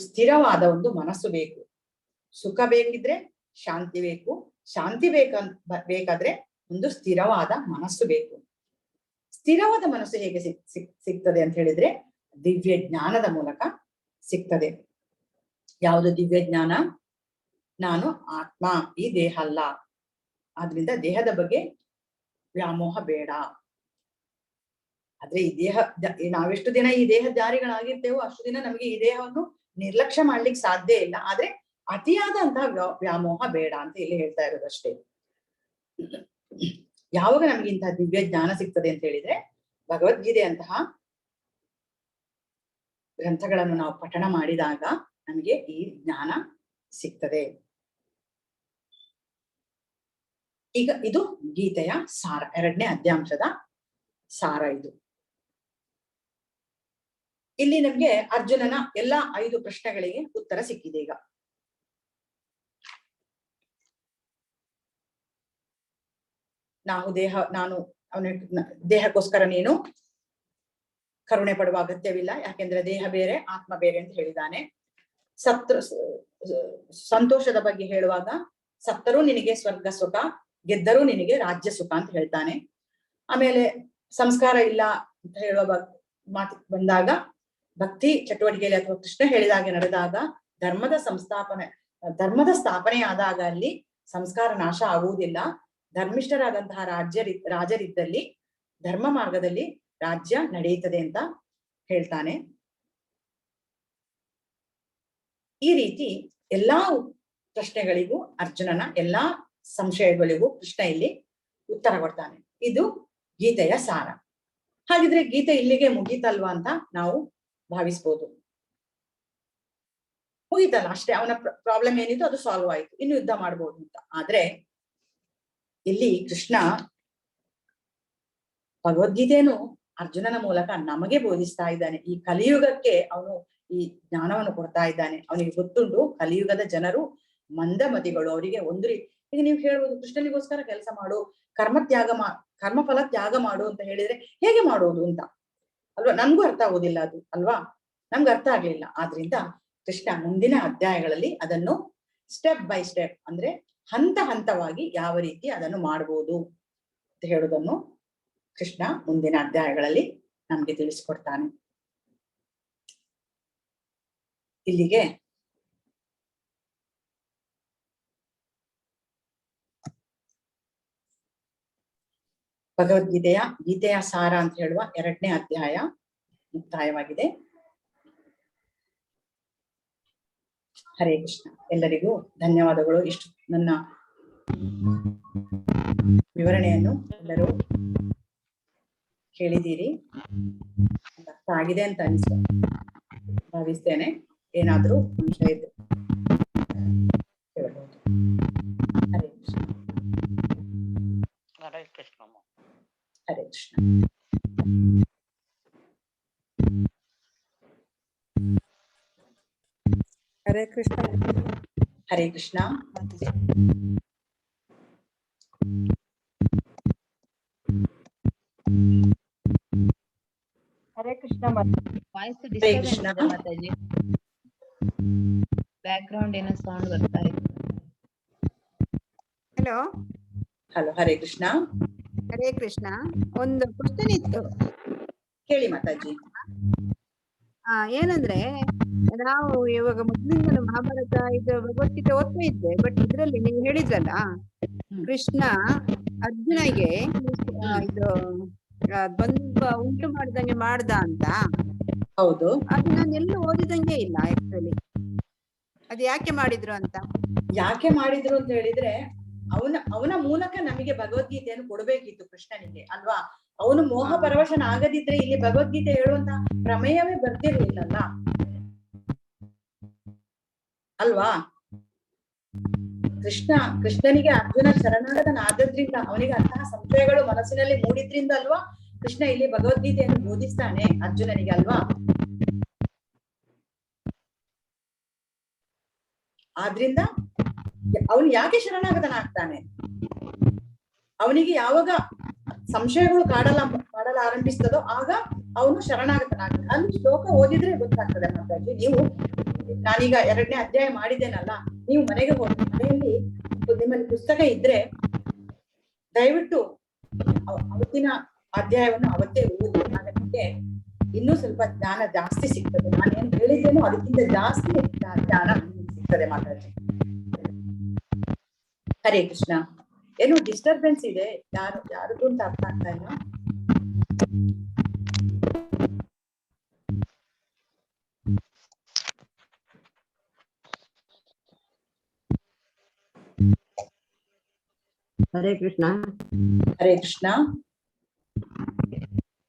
ಸ್ಥಿರವಾದ ಒಂದು ಮನಸ್ಸು ಬೇಕು. ಸುಖ ಬೇಕಿದ್ರೆ ಶಾಂತಿ ಬೇಕು. ಶಾಂತಿ ಬೇಕಾದ್ರೆ ಒಂದು ಸ್ಥಿರವಾದ ಮನಸ್ಸು ಬೇಕು. ಸ್ಥಿರವಾದ ಮನಸ್ಸು ಹೇಗೆ ಸಿಗ್ತದೆ ಅಂತ ಹೇಳಿದ್ರೆ ದಿವ್ಯ ಜ್ಞಾನದ ಮೂಲಕ ಸಿಗ್ತದೆ. ಯಾವುದು ದಿವ್ಯ ಜ್ಞಾನ? ನಾನು ಆತ್ಮ, ಈ ದೇಹ ಅಲ್ಲ. ಆದ್ರಿಂದ ದೇಹದ ಬಗ್ಗೆ ವ್ಯಾಮೋಹ ಬೇಡ. ಆದ್ರೆ ಈ ದೇಹ, ನಾವೆಷ್ಟು ದಿನ ಈ ದೇಹಧಾರಿಗಳಾಗಿರ್ತೇವೋ ಅಷ್ಟು ದಿನ ನಮಗೆ ಈ ದೇಹವನ್ನು ನಿರ್ಲಕ್ಷ್ಯ ಮಾಡ್ಲಿಕ್ಕೆ ಸಾಧ್ಯ ಇಲ್ಲ. ಆದ್ರೆ ಅತಿಯಾದಂತಹ ವ್ಯಾಮೋಹ ಬೇಡ ಅಂತ ಇಲ್ಲಿ ಹೇಳ್ತಾ ಇರೋದಷ್ಟೇ. ಯಾವಾಗ ನಮ್ಗೆ ಇಂತಹ ದಿವ್ಯ ಜ್ಞಾನ ಸಿಗ್ತದೆ ಅಂತ ಹೇಳಿದ್ರೆ ಭಗವದ್ಗೀತೆ ಅಂತಹ ಗ್ರಂಥಗಳನ್ನು ನಾವು ಪಠಣ ಮಾಡಿದಾಗ ನಮಗೆ ಈ ಜ್ಞಾನ ಸಿಗ್ತದೆ. ಈಗ ಇದು ಗೀತೆಯ ಸಾರ, 2ನೇ ಅಧ್ಯಾಂಶದ ಸಾರ ಇದು. ಇಲ್ಲಿ ನಮ್ಗೆ ಅರ್ಜುನನ ಎಲ್ಲಾ 5 ಪ್ರಶ್ನೆಗಳಿಗೆ ಉತ್ತರ ಸಿಕ್ಕಿದೆ. ಈಗ ನಾನು ಅವನ ದೇಹಕ್ಕೋಸ್ಕರ ನೀನು ಕರುಣೆ ಪಡುವ ಅಗತ್ಯವಿಲ್ಲ, ಯಾಕೆಂದ್ರೆ ದೇಹ ಬೇರೆ ಆತ್ಮ ಬೇರೆ ಅಂತ ಹೇಳಿದ್ದಾನೆ. ಸಂತೋಷದ ಬಗ್ಗೆ ಹೇಳುವಾಗ ಸತ್ತರೂ ನಿನಗೆ ಸ್ವರ್ಗ ಸುಖ, ಗೆದ್ದರೂ ನಿನಗೆ ರಾಜ್ಯ ಸುಖ ಅಂತ ಹೇಳ್ತಾನೆ. ಆಮೇಲೆ ಸಂಸ್ಕಾರ ಇಲ್ಲ ಅಂತ ಹೇಳುವ ಮಾತು ಬಂದಾಗ ಭಕ್ತಿ ಚಟುವಟಿಕೆಯಲ್ಲಿ ಅಥವಾ ಕೃಷ್ಣ ಹೇಳಿದಾಗೆ ನಡೆದಾಗ ಧರ್ಮದ ಸ್ಥಾಪನೆ ಆದಾಗ ಅಲ್ಲಿ ಸಂಸ್ಕಾರ ನಾಶ ಆಗುವುದಿಲ್ಲ. ಧರ್ಮಿಷ್ಠರಾದಂತಹ ರಾಜರಿದ್ದಲ್ಲಿ ಧರ್ಮ ಮಾರ್ಗದಲ್ಲಿ ರಾಜ್ಯ ನಡೆಯುತ್ತದೆ ಅಂತ ಹೇಳ್ತಾನೆ. ಈ ರೀತಿ ಎಲ್ಲಾ ಪ್ರಶ್ನೆಗಳಿಗೂ, ಅರ್ಜುನನ ಎಲ್ಲಾ ಸಂಶಯಗಳಿಗೂ ಕೃಷ್ಣ ಇಲ್ಲಿ ಉತ್ತರ ಕೊಡ್ತಾನೆ. ಇದು ಗೀತೆಯ ಸಾರ. ಹಾಗಿದ್ರೆ ಗೀತೆ ಇಲ್ಲಿಗೆ ಮುಗೀತಲ್ವಾ ಅಂತ ನಾವು ಭಾವಿಸ್ಬೋದು. ಮುಗೀತಲ್ಲ, ಅಷ್ಟೇ, ಅವನ ಪ್ರಾಬ್ಲಮ್ ಏನಿತ್ತು ಅದು ಸಾಲ್ವ್ ಆಯ್ತು, ಇನ್ನು ಯುದ್ಧ ಮಾಡ್ಬೋದು ಅಂತ. ಆದ್ರೆ ಇಲ್ಲಿ ಕೃಷ್ಣ ಭಗವದ್ಗೀತೆಯನ್ನು ಅರ್ಜುನನ ಮೂಲಕ ನಮಗೆ ಬೋಧಿಸ್ತಾ ಇದ್ದಾನೆ. ಈ ಕಲಿಯುಗಕ್ಕೆ ಅವನು ಈ ಜ್ಞಾನವನ್ನು ಕೊಡ್ತಾ ಇದ್ದಾನೆ. ಅವನಿಗೆ ಗೊತ್ತುಂಟು ಕಲಿಯುಗದ ಜನರು ಮಂದಮತಿಗಳು. ಅವರಿಗೆ ಈಗ ನೀವು ಹೇಳ್ಬೋದು ಕೃಷ್ಣನಿಗೋಸ್ಕರ ಕೆಲಸ ಮಾಡು, ಕರ್ಮಫಲ ತ್ಯಾಗ ಮಾಡು ಅಂತ ಹೇಳಿದ್ರೆ ಹೇಗೆ ಮಾಡುವುದು ಅಂತ ಅಲ್ವಾ? ನನ್ಗೂ ಅರ್ಥ ಆಗುದಿಲ್ಲ ಅದು ಅಲ್ವಾ? ನಮ್ಗೆ ಅರ್ಥ ಆಗ್ಲಿಲ್ಲ. ಆದ್ರಿಂದ ಕೃಷ್ಣ ಮುಂದಿನ ಅಧ್ಯಾಯಗಳಲ್ಲಿ ಅದನ್ನು ಸ್ಟೆಪ್ ಬೈ ಸ್ಟೆಪ್, ಅಂದ್ರೆ ಹಂತ ಹಂತವಾಗಿ ಯಾವ ರೀತಿ ಅದನ್ನು ಮಾಡಬಹುದು ಅಂತ ಹೇಳುವುದನ್ನು ಕೃಷ್ಣ ಮುಂದಿನ ಅಧ್ಯಾಯಗಳಲ್ಲಿ ನಮ್ಗೆ ತಿಳಿಸ್ಕೊಡ್ತಾನೆ. ಇಲ್ಲಿಗೆ ಗೀತೆಯ ಸಾರ ಅಂತ ಹೇಳುವ 2ನೇ ಅಧ್ಯಾಯ ಮುಕ್ತಾಯವಾಗಿದೆ. ಹರೇ ಕೃಷ್ಣ. ಎಲ್ಲರಿಗೂ ಧನ್ಯವಾದಗಳು. ಇಷ್ಟು ನನ್ನ ವಿವರಣೆಯನ್ನು ಎಲ್ಲರೂ ಕೇಳಿದ್ದೀರಿ, ಅರ್ಥ ಆಗಿದೆ ಅಂತ ಭಾವಿಸ್ತೇನೆ. ಏನಾದ್ರೂ ವಿಷಯ ಇದೆ ಕೇಳಬಹುದು. ಹರೇ ಕೃಷ್ಣ. ಹರೇ ಕೃಷ್ಣ. ಹರೇ ಕೃಷ್ಣ. ಹರೇ ಕೃಷ್ಣ. ಹರೇ ಕೃಷ್ಣ. ಹರೇ ಕೃಷ್ಣ. ವಾಯ್ಸ್ ಡಿಸ್ಟರ್ಬೆನ್ಸ್ ಇದೆ ಮಾತಾಜಿ, ಬ್ಯಾಕ್ ಗ್ರೌಂಡ್ ಏನೋ ಸೌಂಡ್ ಬರ್ತಾ ಇದೆ. ಹಲೋ. ಹಲೋ. ಹರೇ ಕೃಷ್ಣ. ಹರೇ ಕೃಷ್ಣ. ಒಂದು ಕ್ವಶನ್ ಇತ್ತು, ಕೇಳಿ ಮಾತಾಜಿ. ಏನಂದ್ರೆ ನಾವು ಇವಾಗ ಮೊದ್ಲಿಂದಲೂ ಮಹಾಭಾರತ ಇದು ಭಗವದ್ಗೀತೆ ಓದ್ತಾ ಇದ್ದೆ. ಬಟ್ ಇದ್ರಲ್ಲಿ ನೀವು ಹೇಳಿದ್ರಲ್ಲ, ಕೃಷ್ಣ ಅರ್ಜುನಿಗೆ ಇದು ದ್ವಂದ್ವ ಉಂಟು ಮಾಡ್ದಂಗೆ ಮಾಡ್ದ ಅಂತ. ಹೌದು, ಅದು ನಾನು ಎಲ್ಲೂ ಓದಿದಂಗೆ ಇಲ್ಲ ಆಕ್ಚುಲಿ. ಅದು ಯಾಕೆ ಮಾಡಿದ್ರು ಅಂತ? ಯಾಕೆ ಮಾಡಿದ್ರು ಅಂತ ಹೇಳಿದ್ರೆ, ಅವನ ಮೂಲಕ ನಮಗೆ ಭಗವದ್ಗೀತೆಯನ್ನು ಕೊಡಬೇಕಿತ್ತು ಕೃಷ್ಣನಿಗೆ ಅಲ್ವಾ. ಅವನು ಮೋಹ ಪರವಶನ ಆಗದಿದ್ರೆ ಇಲ್ಲಿ ಭಗವದ್ಗೀತೆ ಹೇಳುವಂತ ಪ್ರಮೇಯವೇ ಬರ್ತಿರ್ಲಿಲ್ಲಲ್ಲ ಅಲ್ವಾ. ಕೃಷ್ಣನಿಗೆ ಅರ್ಜುನ ಶರಣಾಗತನಾದ್ರಿಂದ, ಅವನಿಗೆ ಅಂತಹ ಸಂಶಯಗಳು ಮನಸ್ಸಿನಲ್ಲಿ ಮೂಡಿದ್ರಿಂದ ಅಲ್ವಾ ಕೃಷ್ಣ ಇಲ್ಲಿ ಭಗವದ್ಗೀತೆಯನ್ನು ಬೋಧಿಸ್ತಾನೆ ಅರ್ಜುನನಿಗೆ ಅಲ್ವಾ. ಆದ್ರಿಂದ ಅವನು ಯಾಕೆ ಶರಣಾಗತನಾಗ್ತಾನೆ, ಅವನಿಗೆ ಯಾವಾಗ ಸಂಶಯಗಳು ಕಾಡಲ ಆರಂಭಿಸ್ತದೋ ಆಗ ಅವನು ಶರಣಾಗತನಾಗ್ತಾನೆ. ಅಲ್ಲಿ ಶ್ಲೋಕ ಓದಿದ್ರೆ ಗೊತ್ತಾಗ್ತದೆ ಮಾತಾಜಿ. ನೀವು, ನಾನೀಗ 2ನೇ ಅಧ್ಯಾಯ ಮಾಡಿದ್ದೇನಲ್ಲ, ನೀವು ಮನೆಗೆ ಹೋಗಿ ಮನೆಯಲ್ಲಿ ನಿಮ್ಮಲ್ಲಿ ಪುಸ್ತಕ ಇದ್ರೆ ದಯವಿಟ್ಟು ಅವತ್ತಿನ ಅಧ್ಯಾಯವನ್ನು ಅವತ್ತೇ ಓದಿ. ಆಗ ನಿಮಗೆ ಇನ್ನೂ ಸ್ವಲ್ಪ ಜ್ಞಾನ ಜಾಸ್ತಿ ಸಿಗ್ತದೆ. ನಾನೇನ್ ಹೇಳಿದ್ದೇನೋ ಅದಕ್ಕಿಂತ ಜಾಸ್ತಿ ಜ್ಞಾನ ಸಿಗ್ತದೆ ಮಾತಾಜಿ. ಹರೇ ಕೃಷ್ಣ. ಏನು ಡಿಸ್ಟರ್ಬೆನ್ಸ್ ಇದೆ, ಯಾರಿಗೂ ಅಂತ ಅರ್ಥ ಆಗ್ತಾ ಇಲ್ಲ. ಹರೇ ಕೃಷ್ಣ. ಹರೇ ಕೃಷ್ಣ.